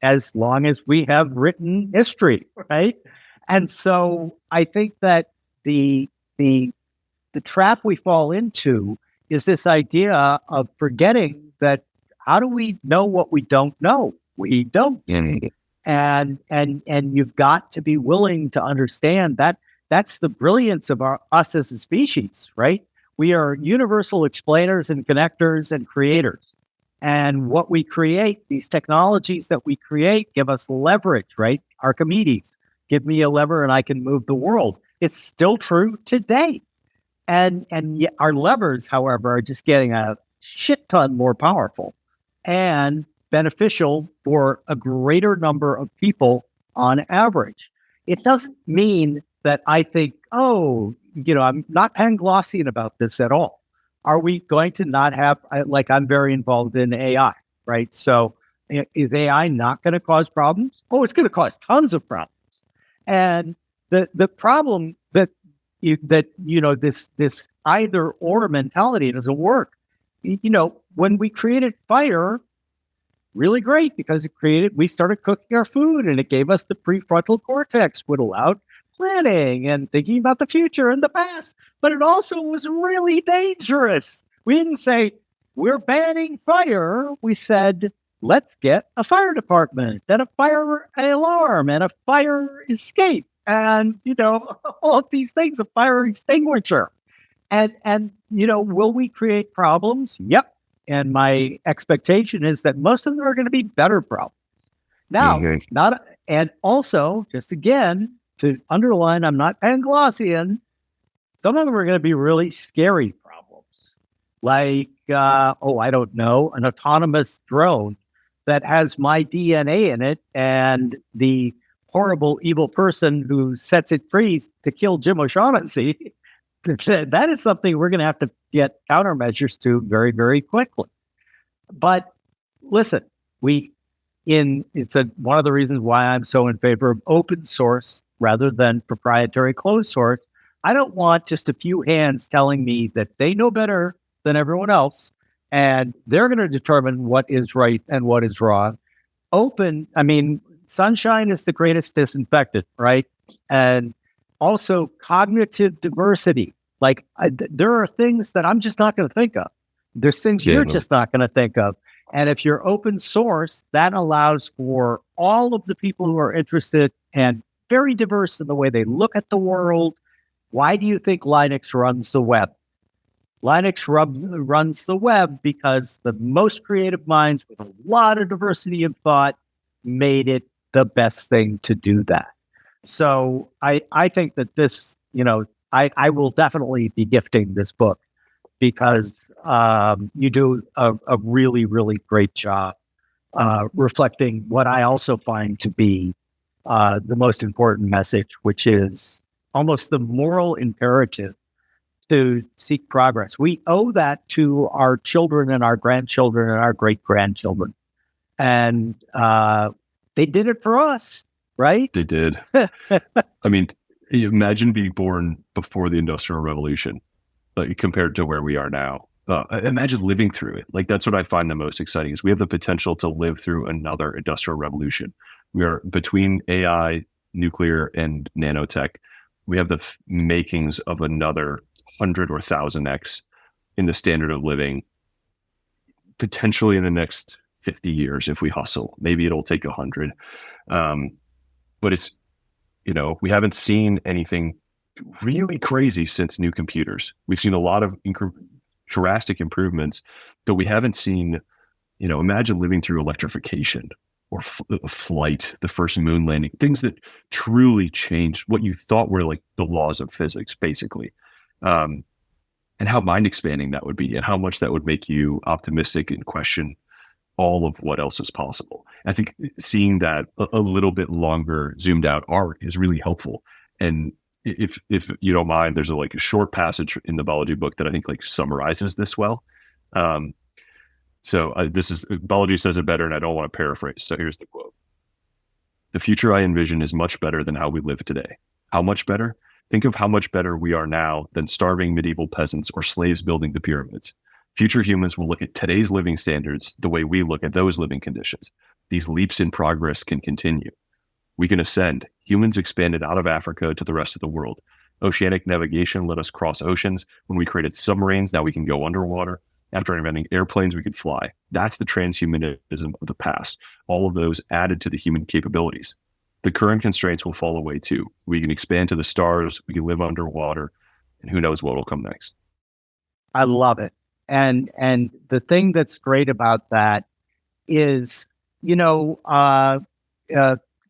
S2: as long as we have written history, right? And so I think that the the trap we fall into is this idea of forgetting that how do we know what we don't know? We don't.
S1: Mm.
S2: And you've got to be willing to understand that that's the brilliance of us as a species, right? We are universal explainers and connectors and creators. And what we create, these technologies that we create, give us leverage, right? Archimedes, give me a lever and I can move the world. It's still true today. And our levers, however, are just getting a shit ton more powerful and beneficial for a greater number of people on average. It doesn't mean that I think, oh, I'm not Panglossian about this at all. Are we going to not have, I'm very involved in AI, right? So is AI not going to cause problems? Oh, it's going to cause tons of problems. And the problem this either or mentality doesn't work. When we created fire, really great, because we started cooking our food and it gave us the prefrontal cortex, which allowed planning and thinking about the future and the past. But it also was really dangerous. We didn't say, we're banning fire. We said, let's get a fire department and a fire alarm and a fire escape and, all of these things, a fire extinguisher. And will we create problems? Yep. And my expectation is that most of them are going to be better problems. Now, and also, just again, to underline, I'm not Panglossian, some of them are going to be really scary problems. Like, I don't know, an autonomous drone that has my DNA in it, and the horrible, evil person who sets it free to kill Jim O'Shaughnessy, that is something we're going to have to get countermeasures to very, very quickly. But listen, it's one of the reasons why I'm so in favor of open source rather than proprietary closed source. I don't want just a few hands telling me that they know better than everyone else, and they're going to determine what is right and what is wrong. Sunshine is the greatest disinfectant, right? And also cognitive diversity. There are things that I'm just not going to think of. There's things you're just not going to think of. And if you're open source, that allows for all of the people who are interested and very diverse in the way they look at the world. Why do you think Linux runs the web? Linux runs the web because the most creative minds with a lot of diversity of thought made it the best thing to do that. So I think that this, I will definitely be gifting this book because you do a really, really great job reflecting what I also find to be the most important message, which is almost the moral imperative to seek progress. We owe that to our children and our grandchildren and our great-grandchildren. And they did it for us, right?
S1: They did. Imagine being born before the Industrial Revolution, compared to where we are now. Imagine living through it. That's what I find the most exciting is we have the potential to live through another industrial revolution. We are between AI, nuclear, and nanotech. We have the makings of another 100 or 1,000x in the standard of living, potentially in the next 50 years if we hustle. Maybe it'll take 100. But it's, we haven't seen anything really crazy since new computers. We've seen a lot of drastic improvements, but we haven't seen, imagine living through electrification or flight, the first moon landing, things that truly changed what you thought were like the laws of physics, basically. And how mind expanding that would be and how much that would make you optimistic and question all of what else is possible. I think seeing that a little bit longer zoomed out arc is really helpful. And if you don't mind, there's a short passage in the Balaji book that I think summarizes this well. This is Balaji says it better, and I don't want to paraphrase. So here's the quote. "The future I envision is much better than how we live today. How much better? Think of how much better we are now than starving medieval peasants or slaves building the pyramids. Future humans will look at today's living standards the way we look at those living conditions. These leaps in progress can continue. We can ascend. Humans expanded out of Africa to the rest of the world. Oceanic navigation let us cross oceans. When we created submarines, now we can go underwater. After inventing airplanes, we could fly. That's the transhumanism of the past. All of those added to the human capabilities. The current constraints will fall away too. We can expand to the stars. We can live underwater. And who knows what will come next."
S2: I love it. And the thing that's great about that is,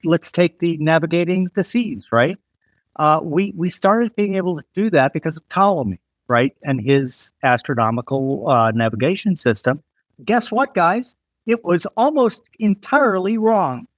S2: let's take the navigating the seas, right? We started being able to do that because of Ptolemy, right? And his astronomical navigation system. Guess what, guys? It was almost entirely wrong.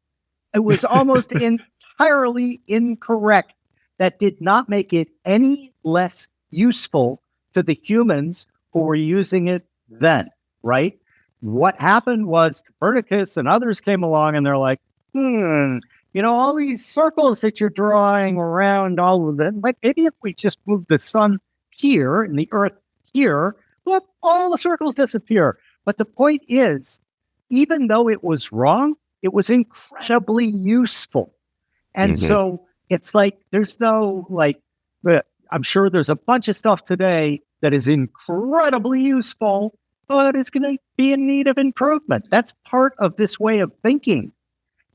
S2: It was almost entirely incorrect. That did not make it any less useful to the humans who were using it then, right? What happened was Copernicus and others came along and they're like, all these circles that you're drawing around all of them, like maybe if we just move the sun here and the earth here, look, all the circles disappear. But the point is, even though it was wrong, it was incredibly useful. And so it's like, there's no I'm sure there's a bunch of stuff today that is incredibly useful, but it's going to be in need of improvement. That's part of this way of thinking.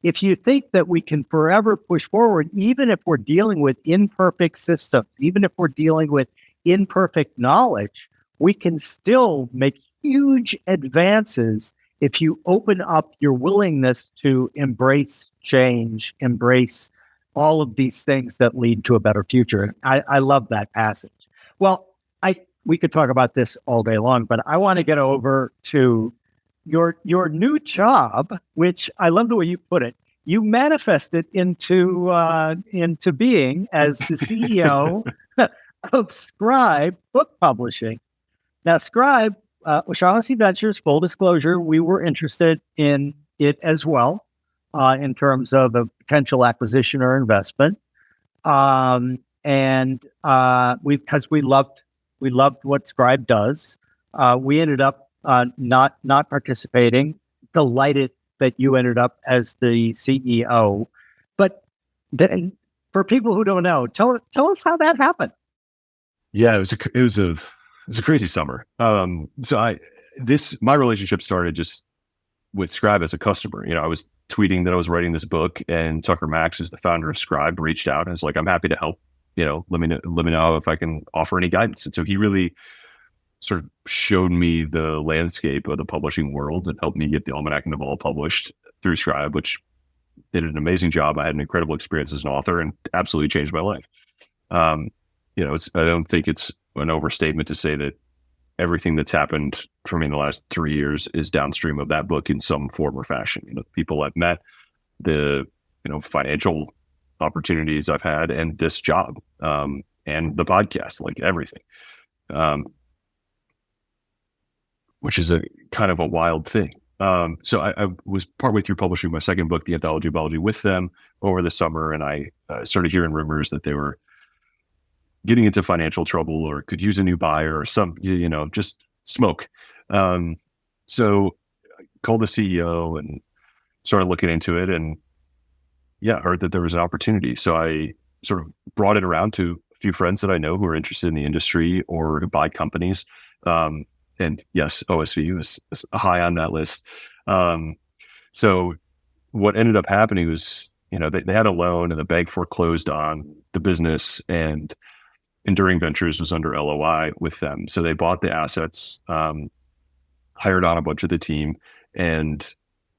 S2: If you think that we can forever push forward, even if we're dealing with imperfect systems, even if we're dealing with imperfect knowledge, we can still make huge advances if you open up your willingness to embrace change, embrace all of these things that lead to a better future. I love that passage. Well, we could talk about this all day long, but I want to get over to your new job, which I love the way you put it. You manifested into being as the CEO of Scribe Book Publishing. Now, Scribe, O'Shaughnessy Ventures, full disclosure, we were interested in it as well in terms of a potential acquisition or investment, because we loved what Scribe does. We ended up not participating. Delighted that you ended up as the CEO. But then, for people who don't know, tell us how that happened.
S1: Yeah, it was a crazy summer. My relationship started just with Scribe as a customer. I was tweeting that I was writing this book, and Tucker Max, who's the founder of Scribe, reached out and was like, "I'm happy to help. Let me know if I can offer any guidance." And so he really sort of showed me the landscape of the publishing world and helped me get the Almanac and Naval published through Scribe, which did an amazing job. I had an incredible experience as an author and absolutely changed my life. I don't think it's an overstatement to say that everything that's happened for me in the last 3 years is downstream of that book in some form or fashion. The people I've met, the financial opportunities I've had, and this job, and the podcast, everything, which is a kind of a wild thing. So I was partway through publishing my second book, the Anthology of Balaji, with them over the summer, and I started hearing rumors that they were getting into financial trouble or could use a new buyer or some, just smoke. So I called the CEO and started looking into it, and heard that there was an opportunity. So I sort of brought it around to a few friends that I know who are interested in the industry or who buy companies. And yes, OSV was high on that list. So what ended up happening was, they had a loan and the bank foreclosed on the business, and Enduring Ventures was under LOI with them. So they bought the assets, hired on a bunch of the team, and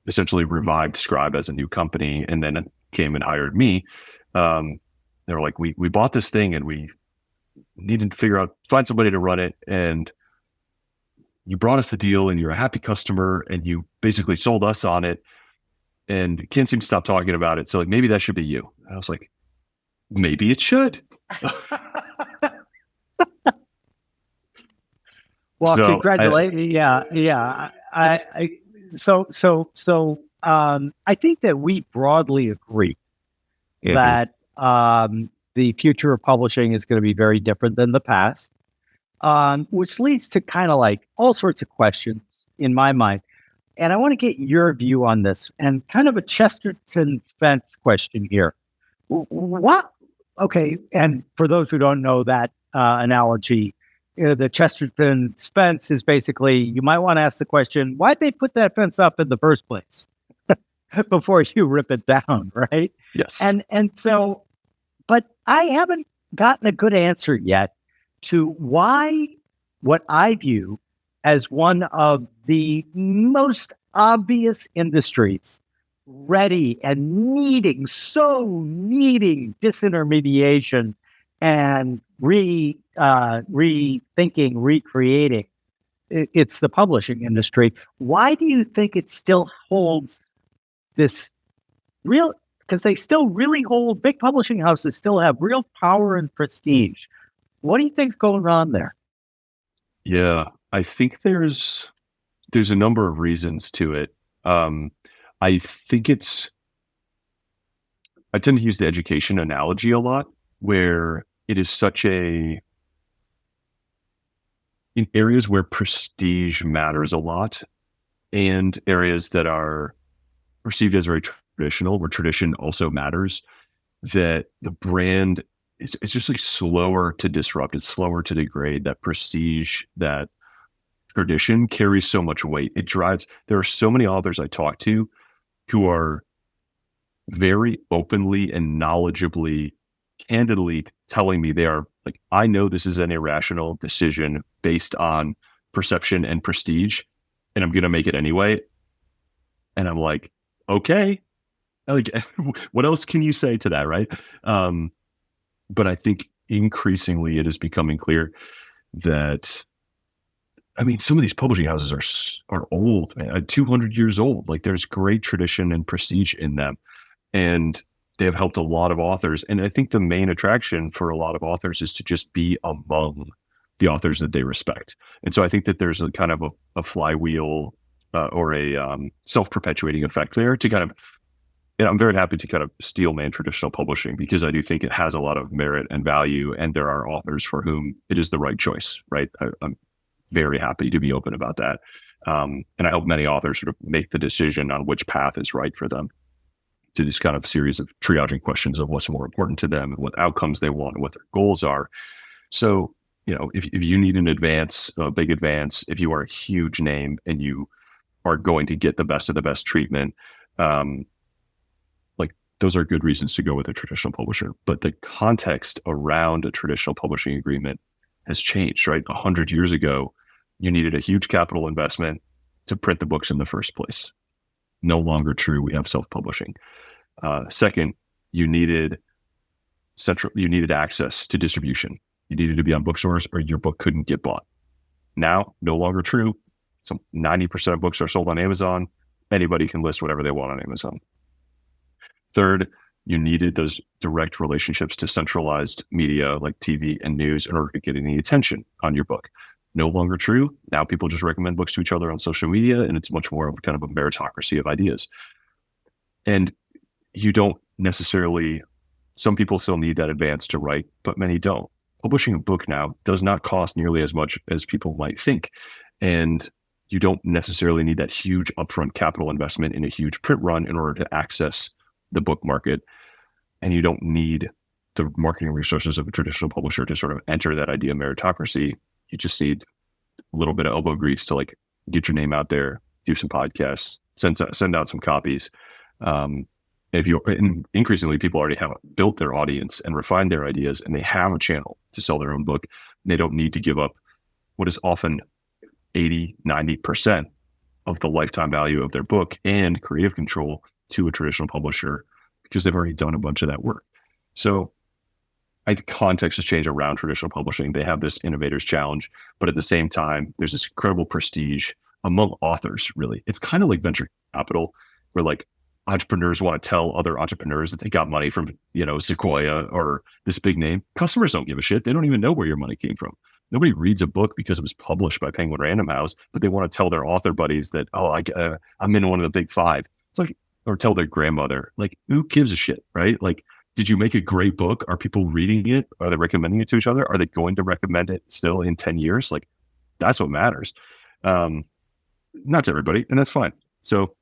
S1: essentially revived Scribe as a new company, and then came and hired me. They were like, we bought this thing and we needed to find somebody to run it. And you brought us the deal and you're a happy customer and you basically sold us on it and can't seem to stop talking about it. So like, maybe that should be you. And I was like, maybe it should.
S2: Well,
S1: So
S2: congratulations. Yeah. I think that we broadly agree that the future of publishing is going to be very different than the past, which leads to kind of like all sorts of questions in my mind. And I want to get your view on this and kind of a Chesterton Spence question here. What? Okay. And for those who don't know that analogy, the Chesterton Spence is basically, you might want to ask the question, why'd they put that fence up in the first place before you rip it down, right?
S1: yes.
S2: And so, but I haven't gotten a good answer yet to why what I view as one of the most obvious industries ready and needing disintermediation and rethinking, recreating. It's the publishing industry. Why do you think it still holds this real? Because they still really hold, big publishing houses still have real power and prestige. What do you think's going on there?
S1: Yeah, I think there's a number of reasons to it. I think I tend to use the education analogy a lot, where it is such in areas where prestige matters a lot and areas that are perceived as very traditional, where tradition also matters, that the brand it's just like slower to disrupt. It's slower to degrade. That prestige, that tradition carries so much weight. There are so many authors I talk to who are very openly and knowledgeably, candidly telling me they are like, I know this is an irrational decision based on perception and prestige, and I'm going to make it anyway. And I'm like, okay, like, what else can you say to that, right? But I think increasingly it is becoming clear that, I mean, some of these publishing houses are old, man, 200 years old. Like, there's great tradition and prestige in them, and they have helped a lot of authors. And I think the main attraction for a lot of authors is to just be among the authors that they respect. And so I think that there's a kind of a flywheel or a self-perpetuating effect there to kind of, and I'm very happy to kind of steelman traditional publishing, because I do think it has a lot of merit and value, and there are authors for whom it is the right choice, right? I'm very happy to be open about that. And I hope many authors sort of make the decision on which path is right for them, to this kind of series of triaging questions of what's more important to them and what outcomes they want and what their goals are. So, if you need an advance, a big advance, if you are a huge name and you are going to get the best of the best treatment, those are good reasons to go with a traditional publisher. But the context around a traditional publishing agreement has changed, right? 100 years ago, you needed a huge capital investment to print the books in the first place. No longer true. We have self-publishing. Second, you needed access to distribution. You needed to be on bookstores or your book couldn't get bought. Now, no longer true. So 90% of books are sold on Amazon. Anybody can list whatever they want on Amazon. Third, you needed those direct relationships to centralized media like TV and news in order to get any attention on your book. No longer true. Now people just recommend books to each other on social media, and it's much more of kind of a meritocracy of ideas. And you don't necessarily, some people still need that advance to write, but many don't. Publishing a book now does not cost nearly as much as people might think. And you don't necessarily need that huge upfront capital investment in a huge print run in order to access the book market. And you don't need the marketing resources of a traditional publisher to sort of enter that idea of meritocracy. You just need a little bit of elbow grease to like get your name out there, do some podcasts, send out some copies. And increasingly people already have built their audience and refined their ideas, and they have a channel to sell their own book. They don't need to give up what is often 80, 90% of the lifetime value of their book and creative control to a traditional publisher, because they've already done a bunch of that work. So context has changed around traditional publishing. They have this innovators challenge, but at the same time, there's this incredible prestige among authors. Really, it's kind of like venture capital, where like entrepreneurs want to tell other entrepreneurs that they got money from, Sequoia or this big name. Customers don't give a shit. They don't even know where your money came from. Nobody reads a book because it was published by Penguin Random House, but they want to tell their author buddies that, I'm in one of the big five. It's like, or tell their grandmother, like, who gives a shit, right? Like, did you make a great book? Are people reading it? Are they recommending it to each other? Are they going to recommend it still in 10 years? Like, that's what matters. Not to everybody, and that's fine. So,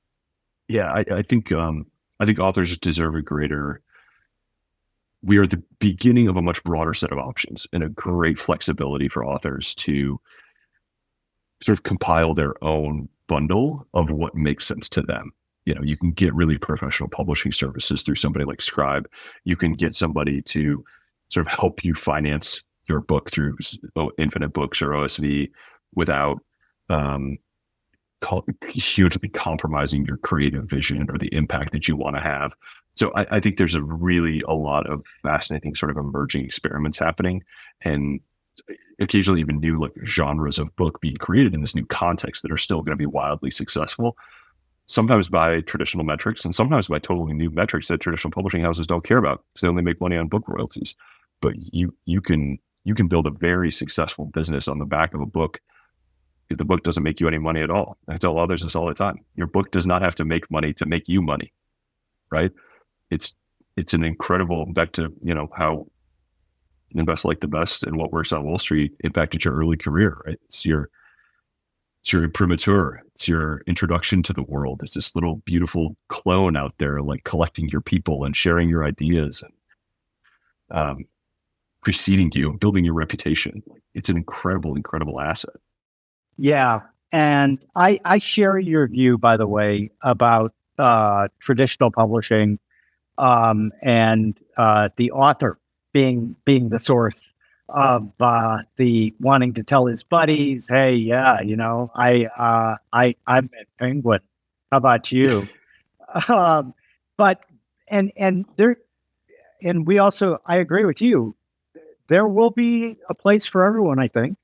S1: yeah, I think authors deserve a greater. We are at the beginning of a much broader set of options and a great flexibility for authors to sort of compile their own bundle of what makes sense to them. You can get really professional publishing services through somebody like Scribe. You can get somebody to sort of help you finance your book through Infinite Books or OSV without hugely compromising your creative vision or the impact that you want to have. So I think there's a lot of fascinating sort of emerging experiments happening, and occasionally even new like genres of book being created in this new context that are still going to be wildly successful, sometimes by traditional metrics and sometimes by totally new metrics that traditional publishing houses don't care about because they only make money on book royalties. But you can build a very successful business on the back of a book if the book doesn't make you any money at all. I tell others this all the time. Your book does not have to make money to make you money, right? It's an incredible, back to, how Invest Like the Best and What Works on Wall Street impacted your early career, right? It's your imprimatur. It's your introduction to the world. It's this little beautiful clone out there, like collecting your people and sharing your ideas and preceding you, building your reputation. It's an incredible, incredible asset.
S2: Yeah. And I share your view, by the way, about traditional publishing and the author being the source of the wanting to tell his buddies, hey, yeah, I'm at Penguin. How about you? But we also, I agree with you. There will be a place for everyone, I think.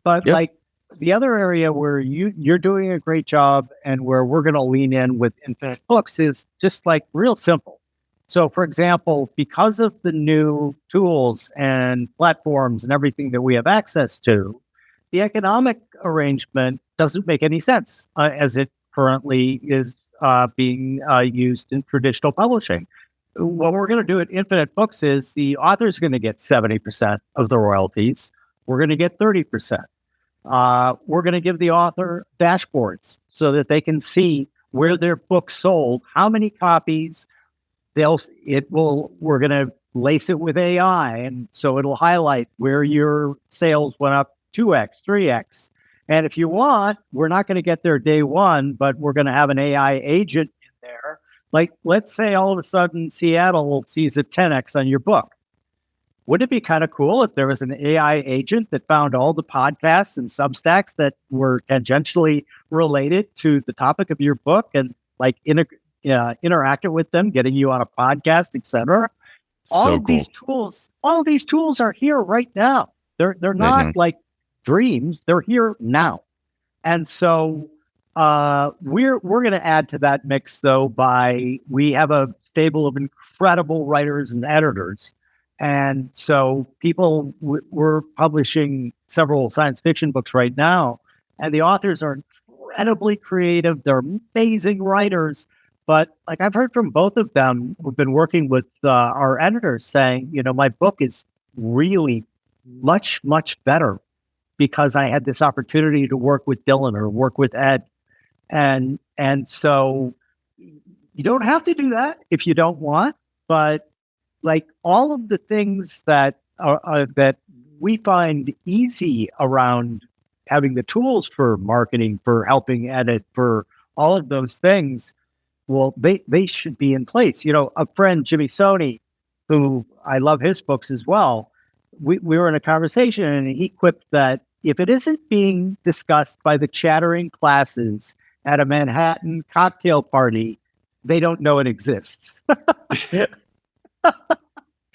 S2: But
S1: Yep.
S2: like the other area where you're doing a great job and where we're going to lean in with Infinite Books is just like real simple. So, for example, because of the new tools and platforms and everything that we have access to, the economic arrangement doesn't make any sense as it currently is being used in traditional publishing. What we're going to do at Infinite Books is the author's going to get 70% of the royalties. We're going to get 30%. We're going to give the author dashboards so that they can see where their book sold, how many copies. We're going to lace it with AI. And so it'll highlight where your sales went up 2x, 3x. And if you want, we're not going to get there day one, but we're going to have an AI agent in there. Like, let's say all of a sudden Seattle sees a 10x on your book. Wouldn't it be kind of cool if there was an AI agent that found all the podcasts and Substacks that were tangentially related to the topic of your book and like interacted with them, getting you on a podcast, etc. All of these tools are here right now. They're not like dreams. They're here now. And so we're going to add to that mix though we have a stable of incredible writers and editors. And so we're publishing several science fiction books right now, and the authors are incredibly creative. They're amazing writers. But like I've heard from both of them, we've been working with our editors saying, my book is really much, much better because I had this opportunity to work with Dylan or work with Ed. And so you don't have to do that if you don't want, but like all of the things that that we find easy around having the tools for marketing, for helping edit, for all of those things, well, they should be in place. A friend, Jimmy Soni, who I love his books as well, we were in a conversation and he quipped that if it isn't being discussed by the chattering classes at a Manhattan cocktail party, they don't know it exists.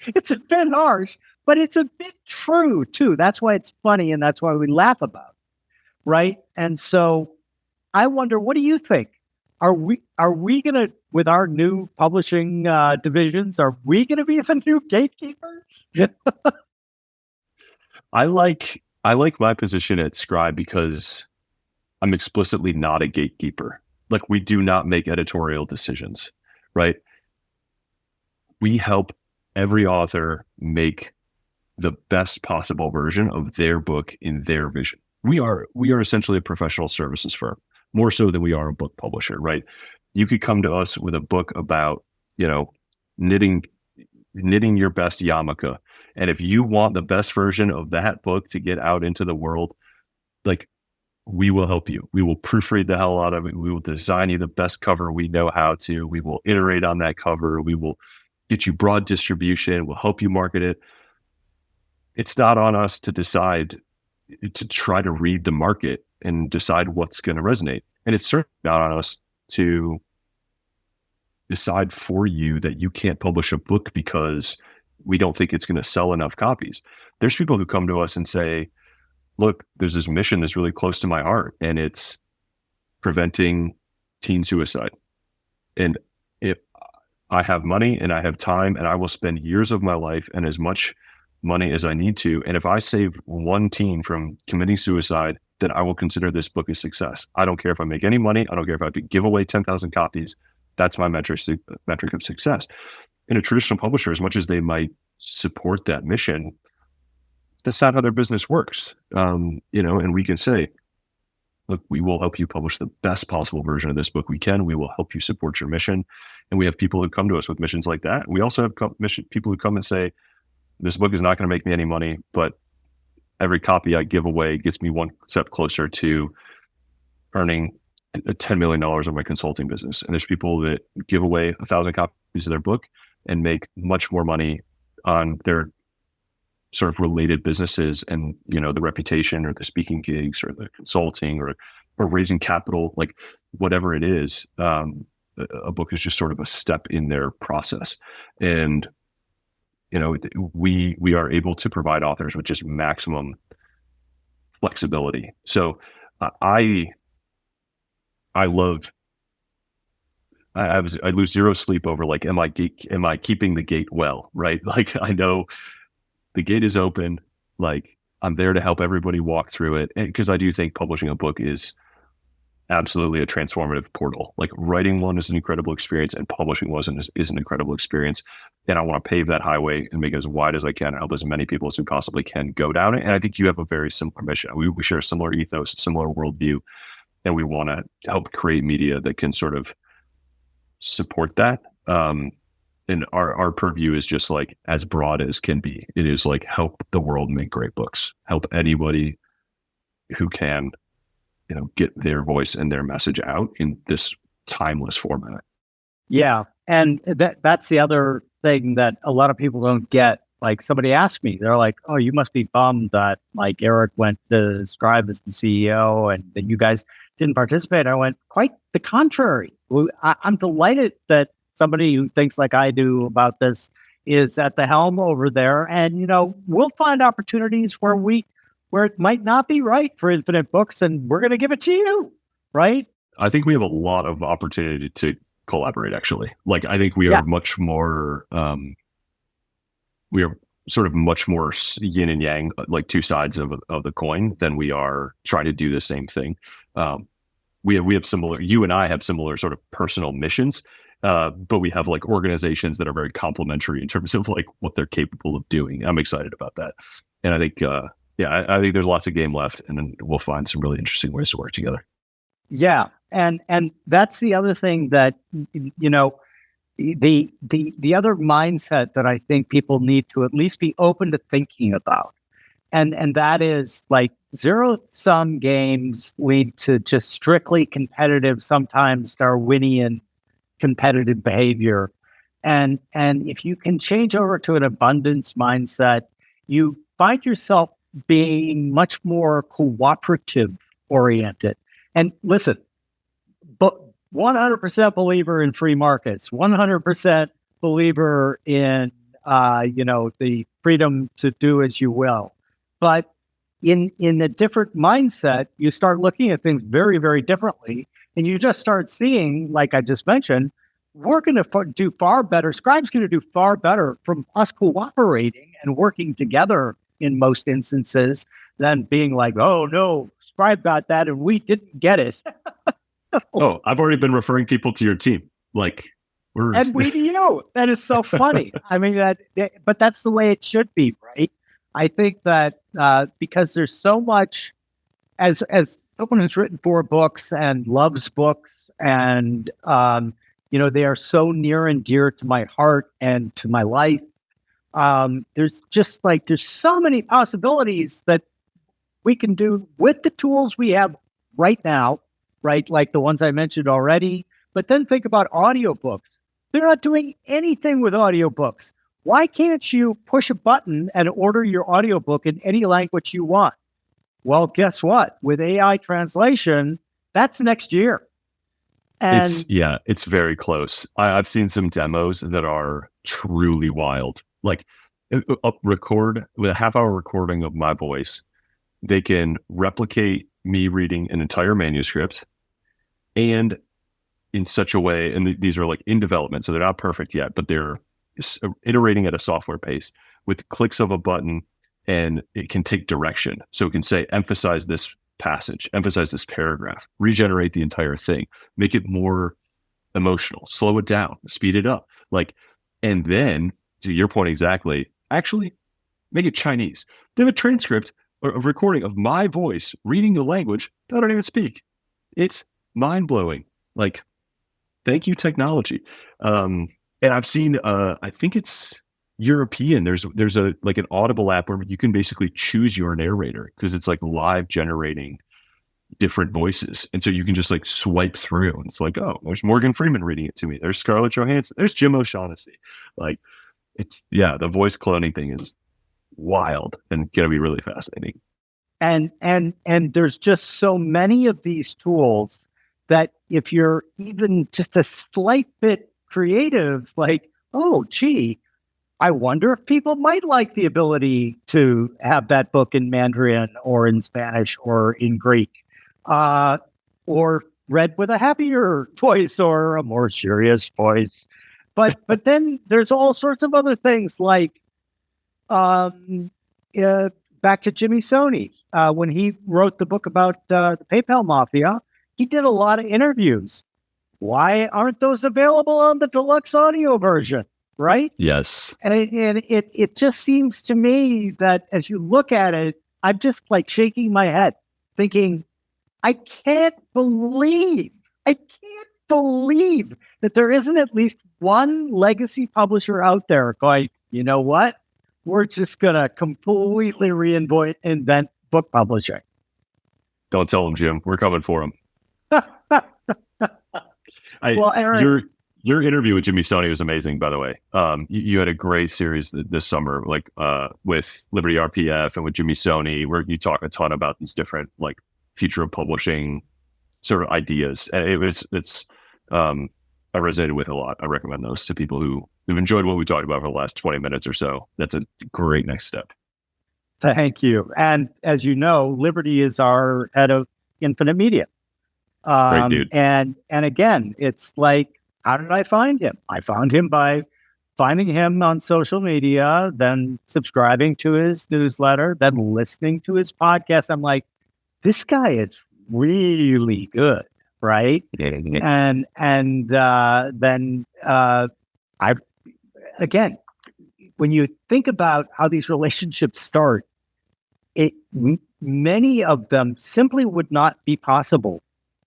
S2: It's a bit harsh, but it's a bit true too. That's why it's funny, and that's why we laugh about it, right? And so I wonder, what do you think? Are we gonna, with our new publishing divisions, are we gonna be the new gatekeepers?
S1: I like my position at Scribe because I'm explicitly not a gatekeeper. Like, we do not make editorial decisions, right? We help every author make the best possible version of their book in their vision. We are essentially a professional services firm, more so than we are a book publisher, right? You could come to us with a book about, knitting your best yarmulke. And if you want the best version of that book to get out into the world, like, we will help you. We will proofread the hell out of it. We will design you the best cover we know how to. We will iterate on that cover. We will get you broad distribution. We'll help you market it. It's not on us to decide, to try to read the market and decide what's going to resonate. And it's certainly not on us to decide for you that you can't publish a book because we don't think it's going to sell enough copies. There's people who come to us and say, look, there's this mission that's really close to my heart, and it's preventing teen suicide. And if I have money and I have time, and I will spend years of my life and as much money as I need to, and if I save one teen from committing suicide, then I will consider this book a success. I don't care if I make any money. I don't care if I have to give away 10,000 copies. That's my metric of success. In a traditional publisher, as much as they might support that mission, that's not how their business works. And we can say, look, we will help you publish the best possible version of this book we can. We will help you support your mission. And we have people who come to us with missions like that. We also have people who come and say, this book is not going to make me any money, but every copy I give away gets me one step closer to earning $10 million on my consulting business. And there's people that give away 1,000 copies of their book and make much more money on their sort of related businesses, and the reputation or the speaking gigs or the consulting or raising capital, like whatever it is. A book is just sort of a step in their process. And we are able to provide authors with just maximum flexibility. So I lose zero sleep over, like, am I keeping the gate well, right? Like, I know the gate is open. Like, I'm there to help everybody walk through it, because I do think publishing a book is absolutely a transformative portal. Like, writing one is an incredible experience, and publishing one is an incredible experience. And I want to pave that highway and make it as wide as I can, and help as many people as we possibly can go down it. And I think you have a very similar mission. We share a similar ethos, a similar worldview, and we want to help create media that can sort of support that. And our purview is just like as broad as can be. It is like, help the world make great books, help anybody who can, get their voice and their message out in this timeless format.
S2: Yeah. And that's the other thing that a lot of people don't get. Like, somebody asked me, they're like, oh, you must be bummed that, like, Eric went to Scribe as the CEO and that you guys didn't participate. I went, quite the contrary. I'm delighted that somebody who thinks like I do about this is at the helm over there. And, we'll find opportunities where it might not be right for Infinite Books, and we're going to give it to you, right?
S1: I think we have a lot of opportunity to collaborate, actually. Like, I think we are much more, we are sort of much more yin and yang, like two sides of the coin, than we are trying to do the same thing. We have similar, you and I have similar sort of personal missions, but we have like organizations that are very complementary in terms of like what they're capable of doing. I'm excited about that. And I think, I think there's lots of game left, and then we'll find some really interesting ways to work together.
S2: Yeah. And that's the other thing that, the other mindset that I think people need to at least be open to thinking about. And that is, like, zero-sum games lead to just strictly competitive, sometimes Darwinian competitive behavior. And if you can change over to an abundance mindset, you find yourself being much more cooperative oriented. And listen, but 100% believer in free markets, 100% believer in the freedom to do as you will. But in a different mindset, you start looking at things very, very differently. And you just start seeing, like I just mentioned, we're going to do far better. Scribe's going to do far better from us cooperating and working together in most instances than being like, oh, no, Scribe got that and we didn't get it.
S1: Oh, I've already been referring people to your team. Like,
S2: and we, that is so funny. I mean, but that's the way it should be, right? I think that because there's so much, as someone who's written 4 books and loves books, and they are so near and dear to my heart and to my life. There's so many possibilities that we can do with the tools we have right now, right? Like the ones I mentioned already. But then think about audiobooks. They're not doing anything with audiobooks. Why can't you push a button and order your audiobook in any language you want? Well, guess what? With AI translation, that's next year. And
S1: it's very close. I've seen some demos that are truly wild. Like record with a half-hour recording of my voice. They can replicate me reading an entire manuscript, and in such a way, and these are like in development, so they're not perfect yet, but they're iterating at a software pace with clicks of a button, and it can take direction. So it can say, emphasize this passage, emphasize this paragraph, regenerate the entire thing, make it more emotional, slow it down, speed it up. And then, to your point exactly, actually make it Chinese. They have a transcript or a recording of my voice reading the language that I don't even speak. It's mind-blowing. Thank you, technology. And I've seen, I think it's European. There's an Audible app where you can basically choose your narrator, because it's like live generating different voices. And so you can just swipe through, and it's like, oh, there's Morgan Freeman reading it to me. There's Scarlett Johansson. There's Jim O'Shaughnessy. The voice cloning thing is wild and going to be really fascinating.
S2: And there's just so many of these tools that if you're even just a slight bit creative, oh, gee, I wonder if people might like the ability to have that book in Mandarin or in Spanish or in Greek, or read with a happier voice or a more serious voice. But then there's all sorts of other things back to Jimmy Soni. When he wrote the book about the PayPal Mafia, he did a lot of interviews. Why aren't those available on the deluxe audio version? Right?
S1: Yes.
S2: And it just seems to me that as you look at it, I'm just shaking my head, thinking, I can't believe that there isn't at least one legacy publisher out there going, you know what? We're just going to completely reinvent book publishing.
S1: Don't tell them, Jim. We're coming for them.
S2: Well, Aaron,
S1: Your interview with Jimmy Soni was amazing, by the way. You had a great series this summer, with Liberty RPF and with Jimmy Soni, where you talk a ton about these different future of publishing sort of ideas, and I resonated with a lot. I recommend those to people who've enjoyed what we talked about for the last 20 minutes or so. That's a great next step.
S2: Thank you. And as you know, Liberty is our head of Infinite Media.
S1: Great dude.
S2: And again, it's how did I find him? I found him by finding him on social media, then subscribing to his newsletter, then listening to his podcast. I'm like, this guy is really good, right? And then again, when you think about how these relationships start, many of them simply would not be possible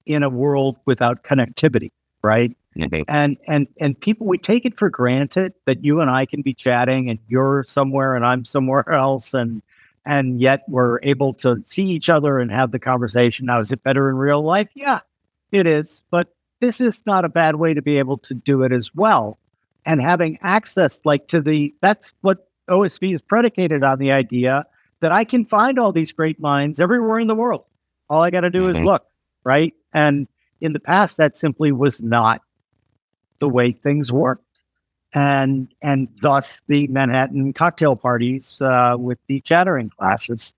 S2: in a world without connectivity, right? And people, we take it for granted that you and I can be chatting and you're somewhere and I'm somewhere else, and yet we're able to see each other and have the conversation. Now, is it better in real life? Yeah, it is. But this is not a bad way to be able to do it as well. And having access that's what OSV is predicated on, the idea that I can find all these great minds everywhere in the world. All I got to do is look, right? And in the past, that simply was not the way things worked. and thus the Manhattan cocktail parties with the chattering classes.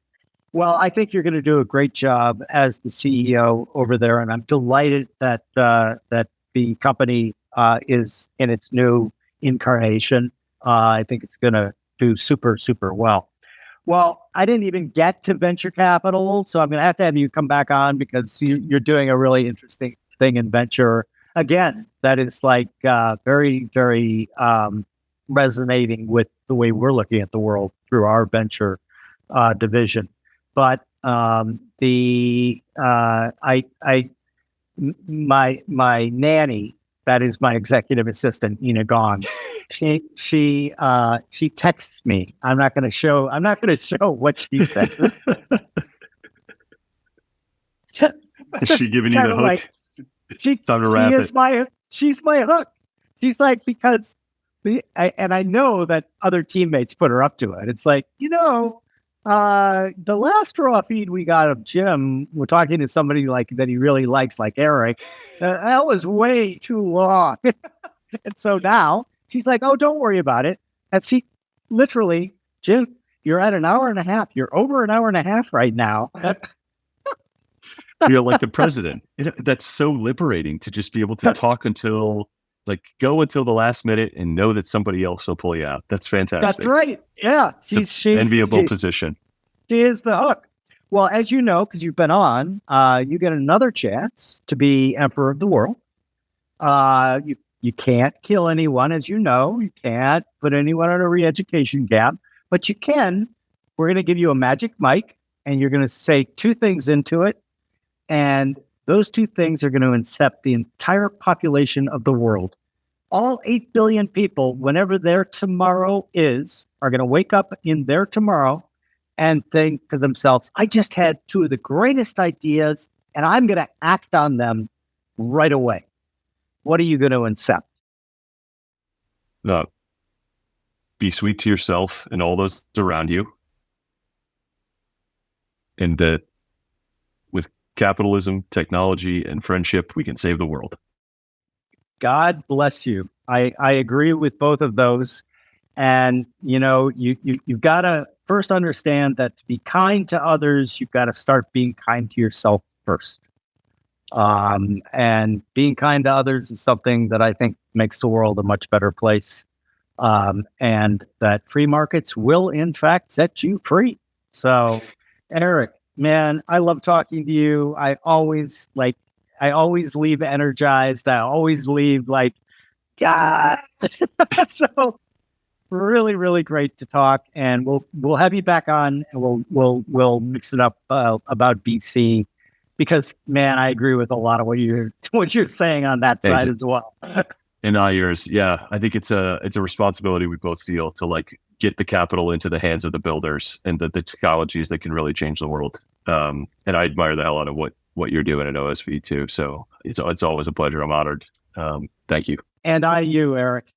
S2: Well, I think you're going to do a great job as the CEO over there, and I'm delighted that that the company is in its new incarnation. I think it's going to do super, super well. Well, I didn't even get to venture capital, so I'm going to have you come back on because you're doing a really interesting thing in venture. Again, that is like very, very resonating with the way we're looking at the world through our venture division. But my nanny, that is my executive assistant, Ina Gong, she texts me. I'm not going to show what she said.
S1: Is she giving you the hook?
S2: Like,
S1: Time to wrap it.
S2: She's my hook. She's like, because and I know that other teammates put her up to it. It's like, the last raw feed we got of Jim, we're talking to somebody like that he really likes, like Eric. That was way too long. And so now she's like, oh, don't worry about it. And she literally, Jim, you're at an hour and a half. You're over an hour and a half right now.
S1: You're like the president. That's so liberating to just be able to talk go until the last minute and know that somebody else will pull you out. That's fantastic.
S2: That's right. Yeah.
S1: She's enviable position.
S2: She is the hook. Well, as you know, because you've been on, you get another chance to be emperor of the world. You can't kill anyone, as you know. You can't put anyone on a re-education camp, but you can. We're going to give you a magic mic, and you're going to say two things into it, and those two things are going to incept the entire population of the world. All 8 billion people, whenever their tomorrow is, are going to wake up in their tomorrow and think to themselves, I just had two of the greatest ideas, and I'm going to act on them right away. What are you going to incept?
S1: Be sweet to yourself and all those around you. And that with capitalism, technology, and friendship, we can save the world.
S2: God bless you. I agree with both of those. And, you've got to first understand that to be kind to others, you've got to start being kind to yourself first. And being kind to others is something that I think makes the world a much better place. And that free markets will, in fact, set you free. So, Eric, man, I love talking to you. I always leave energized. I always leave like, God. So really, really great to talk. And we'll have you back on, and we'll mix it up about BC, because man, I agree with a lot of what you're saying on that side as well.
S1: And all yours. Yeah. I think it's a responsibility we both feel to get the capital into the hands of the builders and the technologies that can really change the world. And I admire the hell out of what you're doing at OSV too. So it's always a pleasure. I'm honored. Thank you.
S2: And you, Eric.